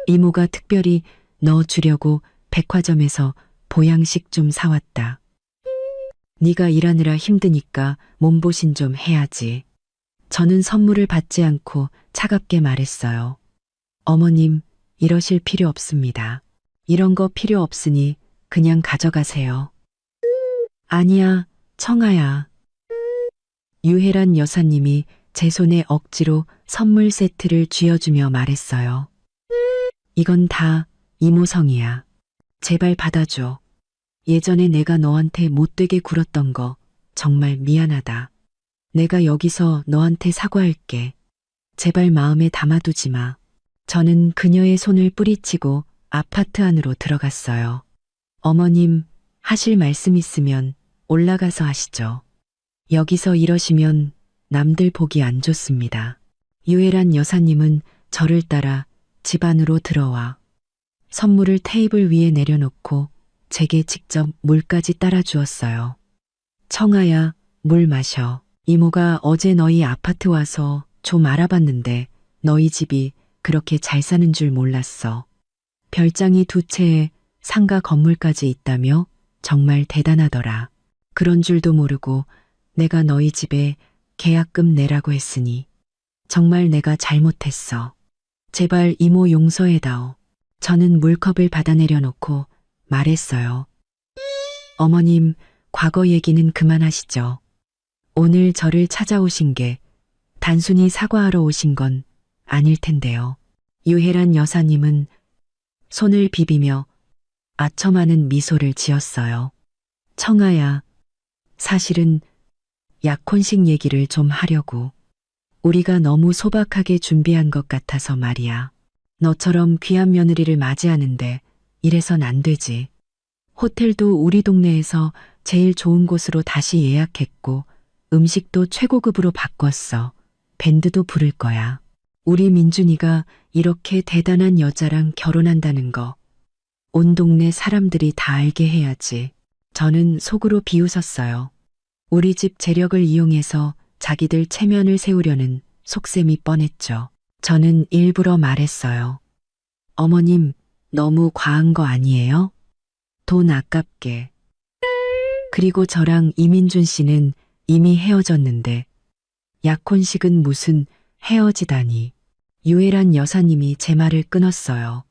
이모가 특별히 너 주려고 백화점에서 보양식 좀 사왔다. 네가 일하느라 힘드니까 몸보신 좀 해야지. 저는 선물을 받지 않고 차갑게 말했어요. 어머님, 이러실 필요 없습니다. 이런 거 필요 없으니 그냥 가져가세요. 아니야, 청아야. 유혜란 여사님이 제 손에 억지로 선물 세트를 쥐어주며 말했어요. 이건 다 이모성이야. 제발 받아줘. 예전에 내가 너한테 못되게 굴었던 거 정말 미안하다. 내가 여기서 너한테 사과할게. 제발 마음에 담아두지 마. 저는 그녀의 손을 뿌리치고 아파트 안으로 들어갔어요. 어머님, 하실 말씀 있으면 올라가서 하시죠. 여기서 이러시면 남들 보기 안 좋습니다. 유혜란 여사님은 저를 따라 집 안으로 들어와 선물을 테이블 위에 내려놓고 제게 직접 물까지 따라 주었어요. 청아야, 물 마셔. 이모가 어제 너희 아파트 와서 좀 알아봤는데 너희 집이 그렇게 잘 사는 줄 몰랐어. 별장이 2채에 상가 건물까지 있다며 정말 대단하더라. 그런 줄도 모르고 내가 너희 집에 계약금 내라고 했으니 정말 내가 잘못했어. 제발 이모 용서해다오. 저는 물컵을 받아 내려놓고 말했어요. 어머님, 과거 얘기는 그만하시죠. 오늘 저를 찾아오신 게 단순히 사과하러 오신 건 아닐 텐데요. 유혜란 여사님은 손을 비비며 아첨하는 미소를 지었어요. 청아야, 사실은 약혼식 얘기를 좀 하려고. 우리가 너무 소박하게 준비한 것 같아서 말이야. 너처럼 귀한 며느리를 맞이하는데 이래선 안 되지. 호텔도 우리 동네에서 제일 좋은 곳으로 다시 예약했고 음식도 최고급으로 바꿨어. 밴드도 부를 거야. 우리 민준이가 이렇게 대단한 여자랑 결혼한다는 거 온 동네 사람들이 다 알게 해야지. 저는 속으로 비웃었어요. 우리 집 재력을 이용해서 자기들 체면을 세우려는 속셈이 뻔했죠. 저는 일부러 말했어요. 어머님, 너무 과한 거 아니에요? 돈 아깝게. 그리고 저랑 이민준 씨는 이미 헤어졌는데 약혼식은 무슨 헤어지다니. 유혜란 여사님이 제 말을 끊었어요.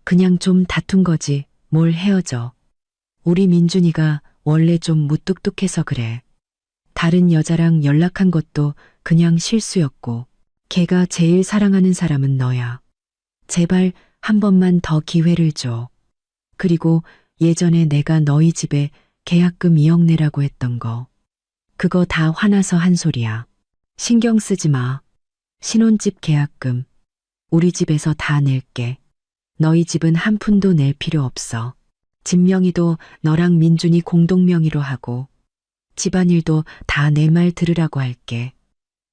그냥 좀 다툰 거지 뭘 헤어져. 우리 민준이가 원래 좀 무뚝뚝해서 그래. 다른 여자랑 연락한 것도 그냥 실수였고 걔가 제일 사랑하는 사람은 너야. 제발 한 번만 더 기회를 줘. 그리고 예전에 내가 너희 집에 계약금 2억 내라고 했던 거. 그거 다 화나서 한 소리야. 신경 쓰지 마. 신혼집 계약금. 우리 집에서 다 낼게. 너희 집은 한 푼도 낼 필요 없어. 집 명의도 너랑 민준이 공동명의로 하고 집안일도 다 내 말 들으라고 할게.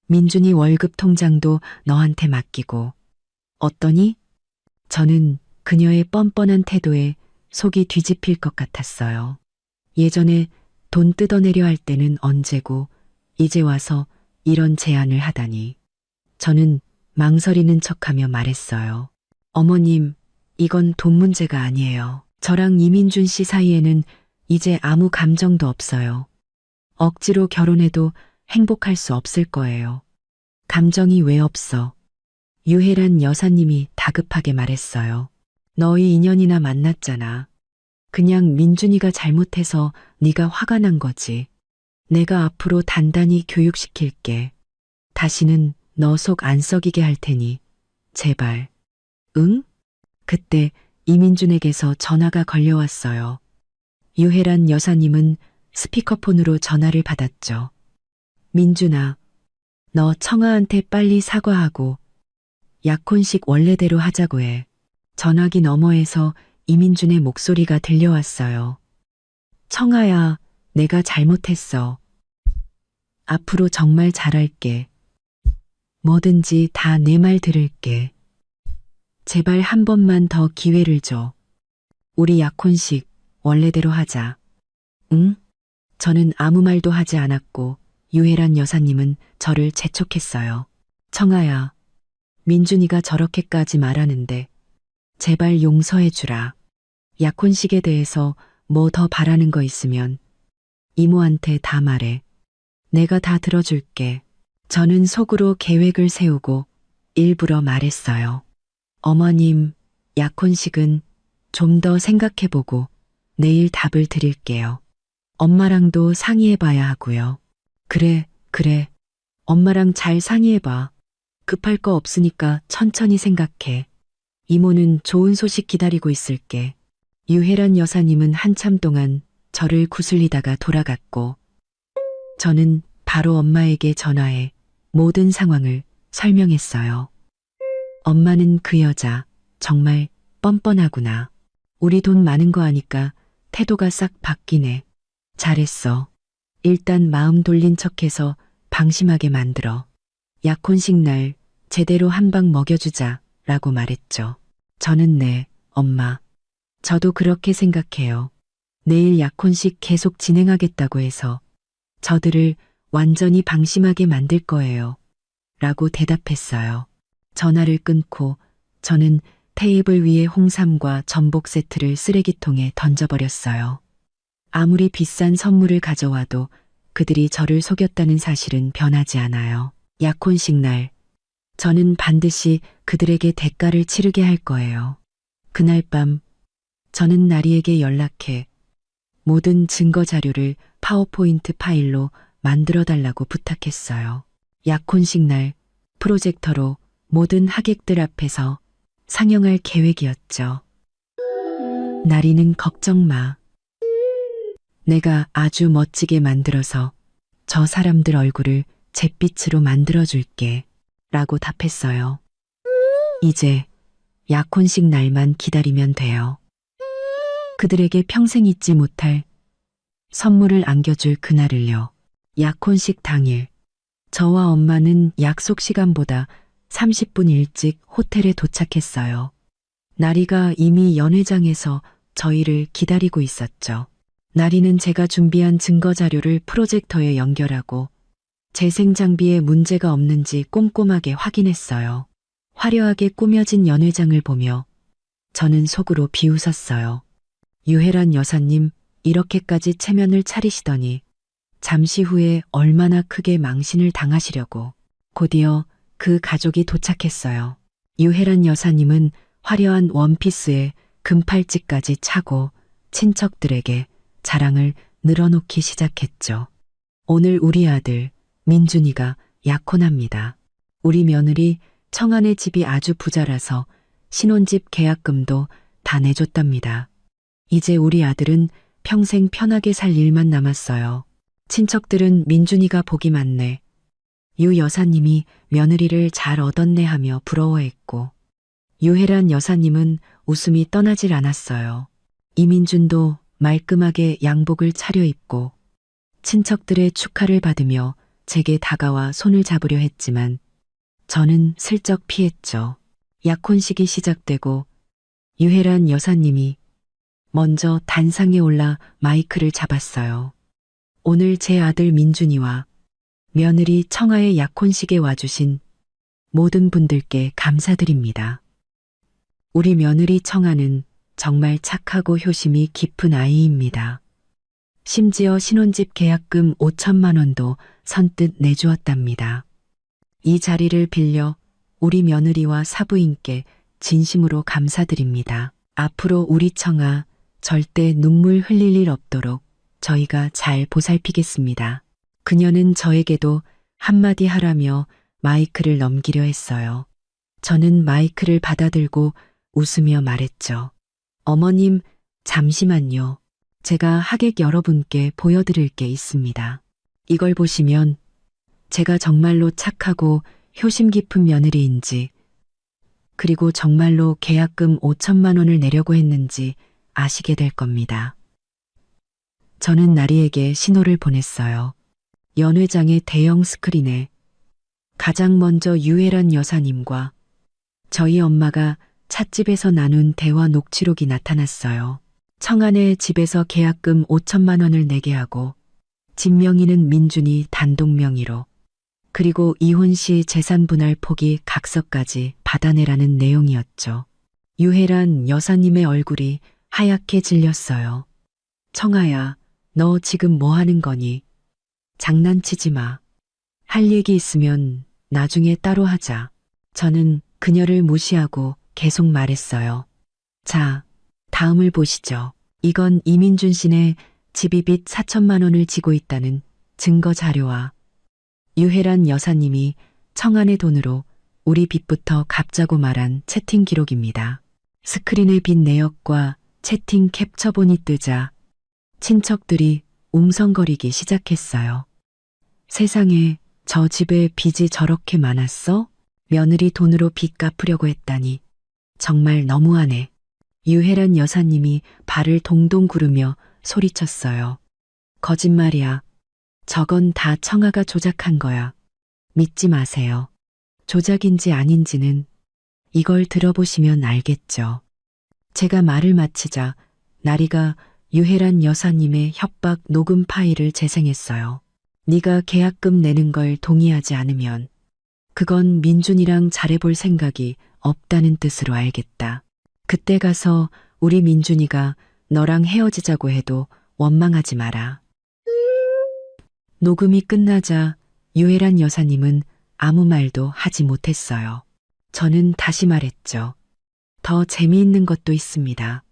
민준이 월급 통장도 너한테 맡기고. 어떠니? 저는 그녀의 뻔뻔한 태도에 속이 뒤집힐 것 같았어요. 예전에 돈 뜯어내려 할 때는 언제고 이제 와서 이런 제안을 하다니. 저는 망설이는 척하며 말했어요. 어머님, 이건 돈 문제가 아니에요. 저랑 이민준 씨 사이에는 이제 아무 감정도 없어요. 억지로 결혼해도 행복할 수 없을 거예요. 감정이 왜 없어? 유혜란 여사님이 다급하게 말했어요. 너희 인연이나 만났잖아. 그냥 민준이가 잘못해서 네가 화가 난 거지. 내가 앞으로 단단히 교육시킬게. 다시는 너 속 안 썩이게 할 테니 제발. 응? 그때 이민준에게서 전화가 걸려왔어요. 유혜란 여사님은 스피커폰으로 전화를 받았죠. 민준아, 너 청아한테 빨리 사과하고 약혼식 원래대로 하자고 해. 전화기 너머에서 이민준의 목소리가 들려왔어요. 청아야, 내가 잘못했어. 앞으로 정말 잘할게. 뭐든지 다 내 말 들을게. 제발 한 번만 더 기회를 줘. 우리 약혼식 원래대로 하자. 응? 저는 아무 말도 하지 않았고 유혜란 여사님은 저를 재촉했어요. 청아야, 민준이가 저렇게까지 말하는데 제발 용서해 주라. 약혼식에 대해서 뭐 더 바라는 거 있으면 이모한테 다 말해. 내가 다 들어줄게. 저는 속으로 계획을 세우고 일부러 말했어요. 어머님, 약혼식은 좀 더 생각해보고 내일 답을 드릴게요. 엄마랑도 상의해봐야 하고요. 그래, 그래. 엄마랑 잘 상의해봐. 급할 거 없으니까 천천히 생각해. 이모는 좋은 소식 기다리고 있을게. 유혜란 여사님은 한참 동안 저를 구슬리다가 돌아갔고 저는 바로 엄마에게 전화해 모든 상황을 설명했어요. 엄마는 그 여자 정말 뻔뻔하구나. 우리 돈 많은 거 아니까 태도가 싹 바뀌네. 잘했어. 일단 마음 돌린 척해서 방심하게 만들어. 약혼식 날 제대로 한 방 먹여주자 라고 말했죠. 저는 네, 엄마. 저도 그렇게 생각해요. 내일 약혼식 계속 진행하겠다고 해서 저들을 완전히 방심하게 만들 거예요. 라고 대답했어요. 전화를 끊고 저는 테이블 위에 홍삼과 전복 세트를 쓰레기통에 던져버렸어요. 아무리 비싼 선물을 가져와도 그들이 저를 속였다는 사실은 변하지 않아요. 약혼식 날, 저는 반드시 그들에게 대가를 치르게 할 거예요. 그날 밤, 저는 나리에게 연락해 모든 증거 자료를 파워포인트 파일로 만들어 달라고 부탁했어요. 약혼식 날 프로젝터로 모든 하객들 앞에서 상영할 계획이었죠. 나리는 걱정 마. 내가 아주 멋지게 만들어서 저 사람들 얼굴을 잿빛으로 만들어줄게. 라고 답했어요. 이제 약혼식 날만 기다리면 돼요. 그들에게 평생 잊지 못할 선물을 안겨줄 그날을요. 약혼식 당일, 저와 엄마는 약속 시간보다 30분 일찍 호텔에 도착했어요. 나리가 이미 연회장에서 저희를 기다리고 있었죠. 나리는 제가 준비한 증거 자료를 프로젝터에 연결하고 재생 장비에 문제가 없는지 꼼꼼하게 확인했어요. 화려하게 꾸며진 연회장을 보며 저는 속으로 비웃었어요. 유혜란 여사님, 이렇게까지 체면을 차리시더니 잠시 후에 얼마나 크게 망신을 당하시려고. 곧이어 그 가족이 도착했어요. 유혜란 여사님은 화려한 원피스에 금팔찌까지 차고 친척들에게 자랑을 늘어놓기 시작했죠. 오늘 우리 아들 민준이가 약혼합니다. 우리 며느리 청아네 집이 아주 부자라서 신혼집 계약금도 다 내줬답니다. 이제 우리 아들은 평생 편하게 살 일만 남았어요. 친척들은 민준이가 복이 많네. 유 여사님이 며느리를 잘 얻었네 하며 부러워했고, 유혜란 여사님은 웃음이 떠나질 않았어요. 이민준도 말끔하게 양복을 차려입고 친척들의 축하를 받으며 제게 다가와 손을 잡으려 했지만 저는 슬쩍 피했죠. 약혼식이 시작되고 유혜란 여사님이 먼저 단상에 올라 마이크를 잡았어요. 오늘 제 아들 민준이와 며느리 청아의 약혼식에 와주신 모든 분들께 감사드립니다. 우리 며느리 청아는 정말 착하고 효심이 깊은 아이입니다. 심지어 신혼집 계약금 5천만 원도 선뜻 내주었답니다. 이 자리를 빌려 우리 며느리와 사부인께 진심으로 감사드립니다. 앞으로 우리 청아 절대 눈물 흘릴 일 없도록 저희가 잘 보살피겠습니다. 그녀는 저에게도 한마디 하라며 마이크를 넘기려 했어요. 저는 마이크를 받아들고 웃으며 말했죠. 어머님, 잠시만요. 제가 하객 여러분께 보여드릴 게 있습니다. 이걸 보시면 제가 정말로 착하고 효심 깊은 며느리인지, 그리고 정말로 계약금 5천만 원을 내려고 했는지 아시게 될 겁니다. 저는 나리에게 신호를 보냈어요. 연회장의 대형 스크린에 가장 먼저 유혜란 여사님과 저희 엄마가 찻집에서 나눈 대화 녹취록이 나타났어요. 청아네 집에서 계약금 5천만 원을 내게 하고 집 명의는 민준이 단독 명의로, 그리고 이혼 시 재산 분할 포기 각서까지 받아내라는 내용이었죠. 유혜란 여사님의 얼굴이 하얗게 질렸어요. 청아야, 너 지금 뭐 하는 거니? 장난치지 마. 할 얘기 있으면 나중에 따로 하자. 저는 그녀를 무시하고 계속 말했어요. 자, 다음을 보시죠. 이건 이민준 씨네 집이 빚 4천만 원을 지고 있다는 증거 자료와 유혜란 여사님이 청아네 돈으로 우리 빚부터 갚자고 말한 채팅 기록입니다. 스크린의 빚 내역과 채팅 캡처본이 뜨자 친척들이 웅성거리기 시작했어요. 세상에, 저 집에 빚이 저렇게 많았어? 며느리 돈으로 빚 갚으려고 했다니 정말 너무하네. 유혜란 여사님이 발을 동동 구르며 소리쳤어요. 거짓말이야. 저건 다 청아가 조작한 거야. 믿지 마세요. 조작인지 아닌지는 이걸 들어보시면 알겠죠. 제가 말을 마치자 나리가 유혜란 여사님의 협박 녹음 파일을 재생했어요. 네가 계약금 내는 걸 동의하지 않으면 그건 민준이랑 잘해볼 생각이 없다는 뜻으로 알겠다. 그때 가서 우리 민준이가 너랑 헤어지자고 해도 원망하지 마라. 녹음이 끝나자 유혜란 여사님은 아무 말도 하지 못했어요. 저는 다시 말했죠. 더 재미있는 것도 있습니다.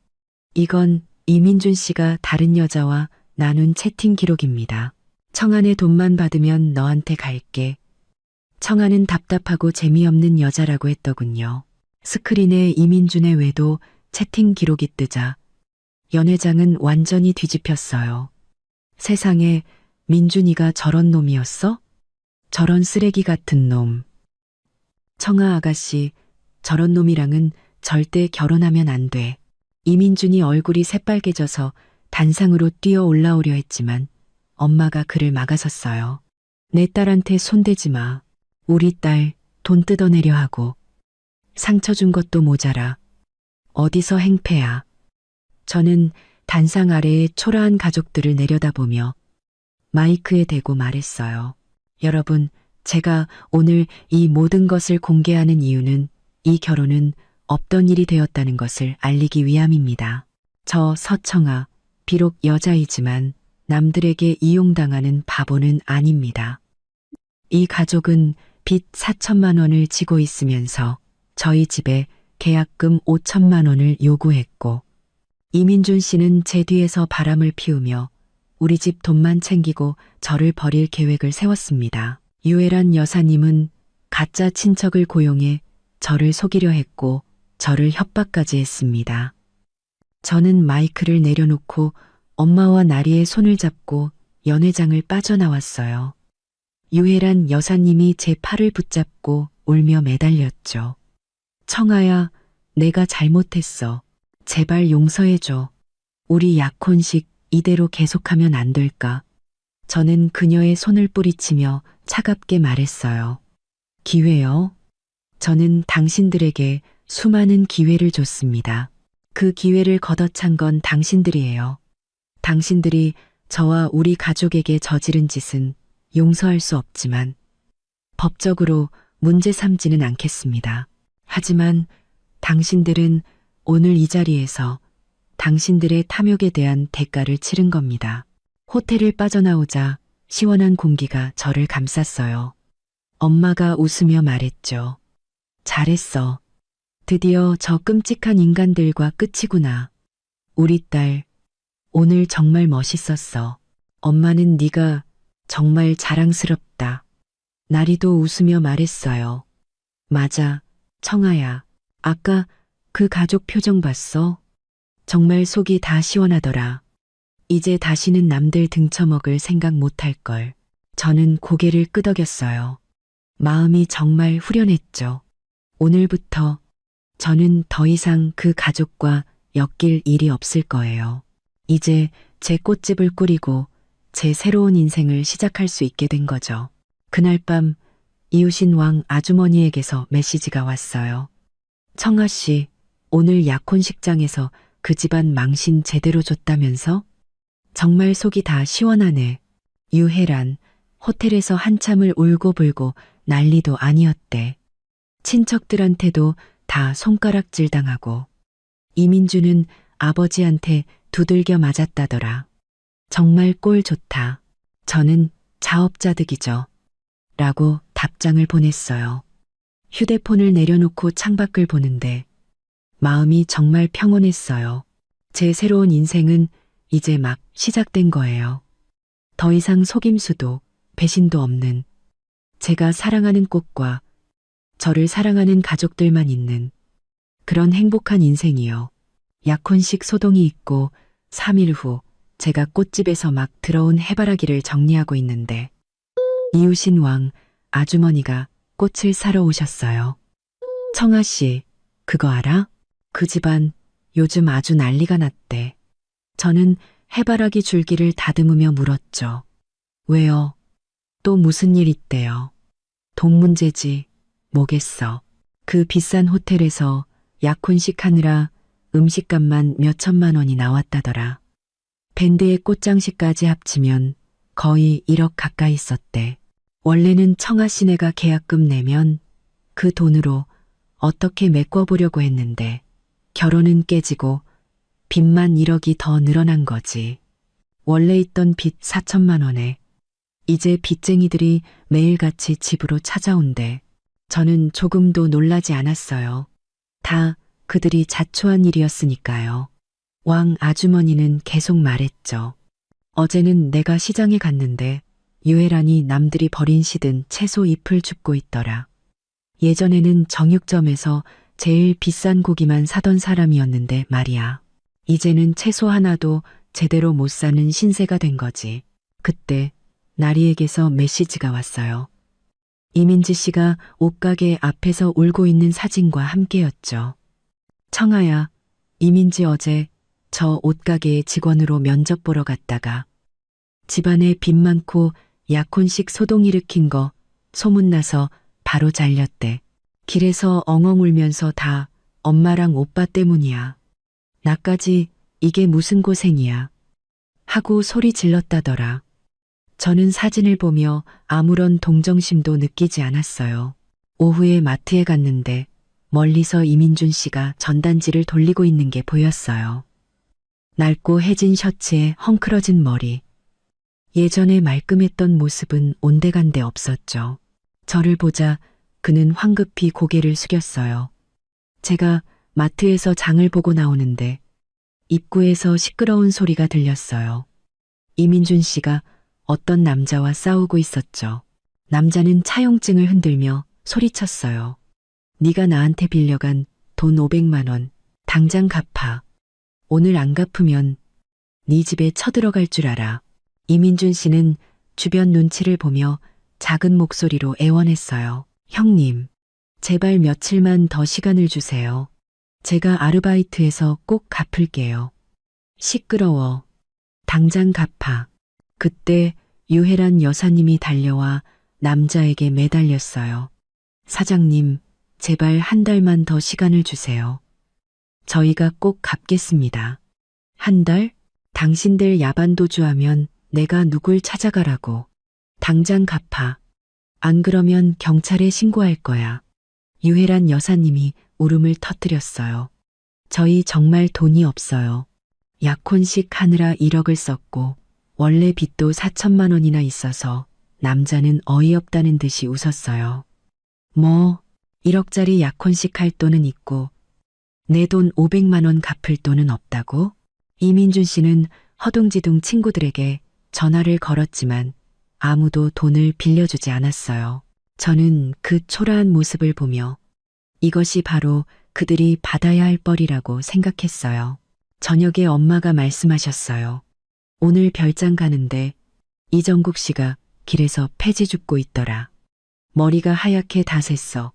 이건 이민준 씨가 다른 여자와 나눈 채팅 기록입니다. 청아네 돈만 받으면 너한테 갈게. 청아는 답답하고 재미없는 여자라고 했더군요. 스크린에 이민준의 외도 채팅 기록이 뜨자 연회장은 완전히 뒤집혔어요. 세상에, 민준이가 저런 놈이었어? 저런 쓰레기 같은 놈. 청아 아가씨, 저런 놈이랑은 절대 결혼하면 안 돼. 이민준이 얼굴이 새빨개져서 단상으로 뛰어 올라오려 했지만 엄마가 그를 막아섰어요. 내 딸한테 손대지 마. 우리 딸 돈 뜯어내려 하고 상처 준 것도 모자라. 어디서 행패야. 저는 단상 아래의 초라한 가족들을 내려다보며 마이크에 대고 말했어요. 여러분, 제가 오늘 이 모든 것을 공개하는 이유는 이 결혼은 없던 일이 되었다는 것을 알리기 위함입니다. 저 서청아, 비록 여자이지만 남들에게 이용당하는 바보는 아닙니다. 이 가족은 빚 4천만 원을 지고 있으면서 저희 집에 계약금 5천만 원을 요구했고 이민준 씨는 제 뒤에서 바람을 피우며 우리 집 돈만 챙기고 저를 버릴 계획을 세웠습니다. 유애란 여사님은 가짜 친척을 고용해 저를 속이려 했고 저를 협박까지 했습니다. 저는 마이크를 내려놓고 엄마와 나리의 손을 잡고 연회장을 빠져나왔어요. 유혜란 여사님이 제 팔을 붙잡고 울며 매달렸죠. 청아야, 내가 잘못했어. 제발 용서해줘. 우리 약혼식 이대로 계속하면 안 될까? 저는 그녀의 손을 뿌리치며 차갑게 말했어요. 기회요? 저는 당신들에게 수많은 기회를 줬습니다. 그 기회를 걷어찬 건 당신들이에요. 당신들이 저와 우리 가족에게 저지른 짓은 용서할 수 없지만 법적으로 문제 삼지는 않겠습니다. 하지만 당신들은 오늘 이 자리에서 당신들의 탐욕에 대한 대가를 치른 겁니다. 호텔을 빠져나오자 시원한 공기가 저를 감쌌어요. 엄마가 웃으며 말했죠. 잘했어. 드디어 저 끔찍한 인간들과 끝이구나. 우리 딸, 오늘 정말 멋있었어. 엄마는 네가 정말 자랑스럽다. 나리도 웃으며 말했어요. 맞아, 청아야. 아까 그 가족 표정 봤어? 정말 속이 다 시원하더라. 이제 다시는 남들 등쳐먹을 생각 못할걸. 저는 고개를 끄덕였어요. 마음이 정말 후련했죠. 오늘부터 저는 더 이상 그 가족과 엮일 일이 없을 거예요. 이제 제 꽃집을 꾸리고 제 새로운 인생을 시작할 수 있게 된 거죠. 그날 밤 이웃인 왕 아주머니에게서 메시지가 왔어요. 청아 씨, 오늘 약혼식장에서 그 집안 망신 제대로 줬다면서? 정말 속이 다 시원하네. 유혜란, 호텔에서 한참을 울고불고 난리도 아니었대. 친척들한테도 다 손가락질 당하고 이민주는 아버지한테 두들겨 맞았다더라. 정말 꼴 좋다. 저는 자업자득이죠. 라고 답장을 보냈어요. 휴대폰을 내려놓고 창밖을 보는데 마음이 정말 평온했어요. 제 새로운 인생은 이제 막 시작된 거예요. 더 이상 속임수도 배신도 없는 제가 사랑하는 꽃과 저를 사랑하는 가족들만 있는 그런 행복한 인생이요. 약혼식 소동이 있고 3일 후 제가 꽃집에서 막 들어온 해바라기를 정리하고 있는데 이웃인 왕 아주머니가 꽃을 사러 오셨어요. 청아 씨, 그거 알아? 그 집안 요즘 아주 난리가 났대. 저는 해바라기 줄기를 다듬으며 물었죠. 왜요? 또 무슨 일 있대요? 돈 문제지. 뭐겠어. 그 비싼 호텔에서 약혼식 하느라 음식값만 몇 천만 원이 나왔다더라. 밴드의 꽃장식까지 합치면 거의 1억 가까이 썼대. 원래는 청아 씨네가 계약금 내면 그 돈으로 어떻게 메꿔보려고 했는데 결혼은 깨지고 빚만 1억이 더 늘어난 거지. 원래 있던 빚 4천만 원에 이제 빚쟁이들이 매일같이 집으로 찾아온대. 저는 조금도 놀라지 않았어요. 다 그들이 자초한 일이었으니까요. 왕 아주머니는 계속 말했죠. 어제는 내가 시장에 갔는데 유혜란이 남들이 버린 시든 채소 잎을 줍고 있더라. 예전에는 정육점에서 제일 비싼 고기만 사던 사람이었는데 말이야. 이제는 채소 하나도 제대로 못 사는 신세가 된 거지. 그때 나리에게서 메시지가 왔어요. 이민지 씨가 옷가게 앞에서 울고 있는 사진과 함께였죠. 청아야, 이민지 어제 저 옷가게의 직원으로 면접 보러 갔다가 집안에 빚 많고 약혼식 소동 일으킨 거 소문나서 바로 잘렸대. 길에서 엉엉 울면서 다 엄마랑 오빠 때문이야. 나까지 이게 무슨 고생이야. 하고 소리 질렀다더라. 저는 사진을 보며 아무런 동정심도 느끼지 않았어요. 오후에 마트에 갔는데 멀리서 이민준 씨가 전단지를 돌리고 있는 게 보였어요. 낡고 해진 셔츠에 헝클어진 머리. 예전에 말끔했던 모습은 온데간데 없었죠. 저를 보자 그는 황급히 고개를 숙였어요. 제가 마트에서 장을 보고 나오는데 입구에서 시끄러운 소리가 들렸어요. 이민준 씨가 어떤 남자와 싸우고 있었죠. 남자는 차용증을 흔들며 소리쳤어요. 네가 나한테 빌려간 돈 500만 원 당장 갚아. 오늘 안 갚으면 네 집에 쳐들어갈 줄 알아. 이민준 씨는 주변 눈치를 보며 작은 목소리로 애원했어요. 형님, 제발 며칠만 더 시간을 주세요. 제가 아르바이트해서 꼭 갚을게요. 시끄러워. 당장 갚아. 그때 유혜란 여사님이 달려와 남자에게 매달렸어요. 사장님, 제발 한 달만 더 시간을 주세요. 저희가 꼭 갚겠습니다. 한 달? 당신들 야반도주하면 내가 누굴 찾아가라고. 당장 갚아. 안 그러면 경찰에 신고할 거야. 유혜란 여사님이 울음을 터뜨렸어요. 저희 정말 돈이 없어요. 약혼식 하느라 1억을 썼고 원래 빚도 4천만 원이나 있어서 남자는 어이없다는 듯이 웃었어요. 뭐 1억짜리 약혼식 할 돈은 있고 내 돈 500만 원 갚을 돈은 없다고? 이민준 씨는 허둥지둥 친구들에게 전화를 걸었지만 아무도 돈을 빌려주지 않았어요. 저는 그 초라한 모습을 보며 이것이 바로 그들이 받아야 할 뻘이라고 생각했어요. 저녁에 엄마가 말씀하셨어요. 오늘 별장 가는데 이정국 씨가 길에서 폐지 줍고 있더라. 머리가 하얗게 다 샜어.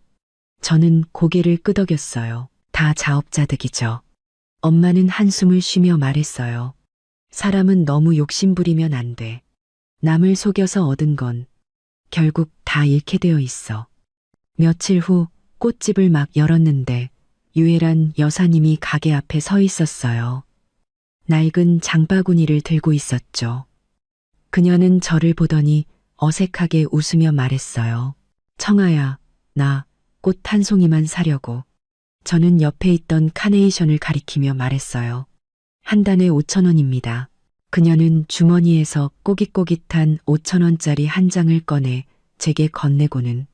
저는 고개를 끄덕였어요. 다 자업자득이죠. 엄마는 한숨을 쉬며 말했어요. 사람은 너무 욕심부리면 안 돼. 남을 속여서 얻은 건 결국 다 잃게 되어 있어. 며칠 후 꽃집을 막 열었는데 유혜란 여사님이 가게 앞에 서 있었어요. 낡은 장바구니를 들고 있었죠. 그녀는 저를 보더니 어색하게 웃으며 말했어요. 청아야, 나 꽃 한 송이만 사려고. 저는 옆에 있던 카네이션을 가리키며 말했어요. 한 단에 5천 원입니다. 그녀는 주머니에서 꼬깃꼬깃한 5천 원짜리 한 장을 꺼내 제게 건네고는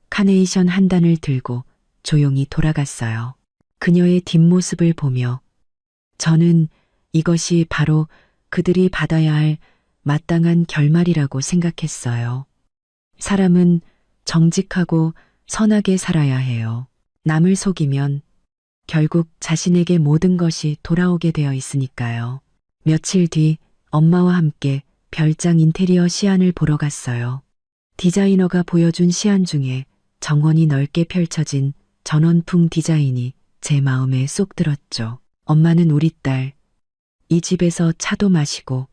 카네이션 한 단을 들고 조용히 돌아갔어요. 그녀의 뒷모습을 보며 저는 이것이 바로 그들이 받아야 할 마땅한 결말이라고 생각했어요. 사람은 정직하고 선하게 살아야 해요. 남을 속이면 결국 자신에게 모든 것이 돌아오게 되어 있으니까요. 며칠 뒤 엄마와 함께 별장 인테리어 시안을 보러 갔어요. 디자이너가 보여준 시안 중에 정원이 넓게 펼쳐진 전원풍 디자인이 제 마음에 쏙 들었죠. 엄마는 우리 딸, 이 집에서 차도 마시고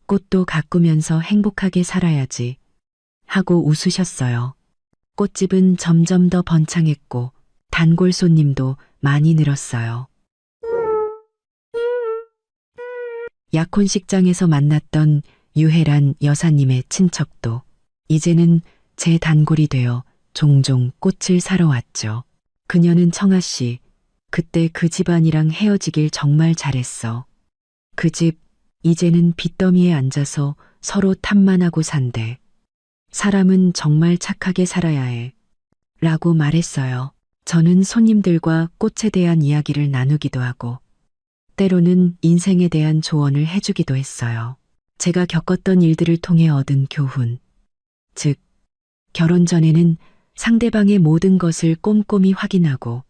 꽃도 가꾸면서 행복하게 살아야지 하고 웃으셨어요. 꽃집은 점점 더 번창했고 단골 손님도 많이 늘었어요. 약혼식장에서 만났던 유혜란 여사님의 친척도 이제는 제 단골이 되어 종종 꽃을 사러 왔죠. 그녀는 청아 씨, 그때 그 집안이랑 헤어지길 정말 잘했어. 그 집 이제는 빚더미에 앉아서 서로 탓만하고 산대. 사람은 정말 착하게 살아야 해. 라고 말했어요. 저는 손님들과 꽃에 대한 이야기를 나누기도 하고 때로는 인생에 대한 조언을 해주기도 했어요. 제가 겪었던 일들을 통해 얻은 교훈. 즉, 결혼 전에는 상대방의 모든 것을 꼼꼼히 확인하고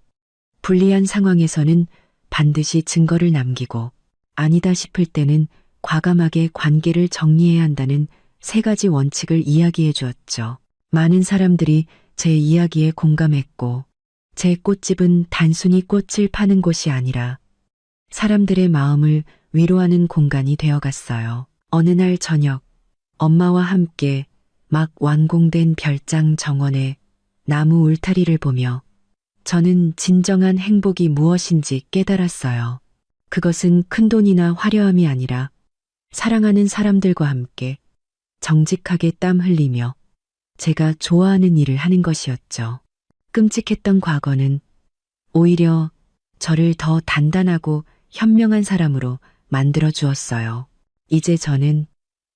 불리한 상황에서는 반드시 증거를 남기고 아니다 싶을 때는 과감하게 관계를 정리해야 한다는 세 가지 원칙을 이야기해 주었죠. 많은 사람들이 제 이야기에 공감했고, 제 꽃집은 단순히 꽃을 파는 곳이 아니라 사람들의 마음을 위로하는 공간이 되어갔어요. 어느 날 저녁, 엄마와 함께 막 완공된 별장 정원의 나무 울타리를 보며 저는 진정한 행복이 무엇인지 깨달았어요. 그것은 큰돈이나 화려함이 아니라 사랑하는 사람들과 함께 정직하게 땀 흘리며 제가 좋아하는 일을 하는 것이었죠. 끔찍했던 과거는 오히려 저를 더 단단하고 현명한 사람으로 만들어 주었어요. 이제 저는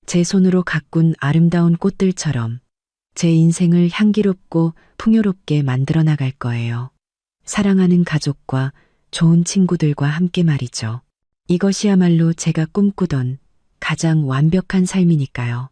제 손으로 가꾼 아름다운 꽃들처럼 제 인생을 향기롭고 풍요롭게 만들어 나갈 거예요. 사랑하는 가족과 좋은 친구들과 함께 말이죠. 이것이야말로 제가 꿈꾸던 가장 완벽한 삶이니까요.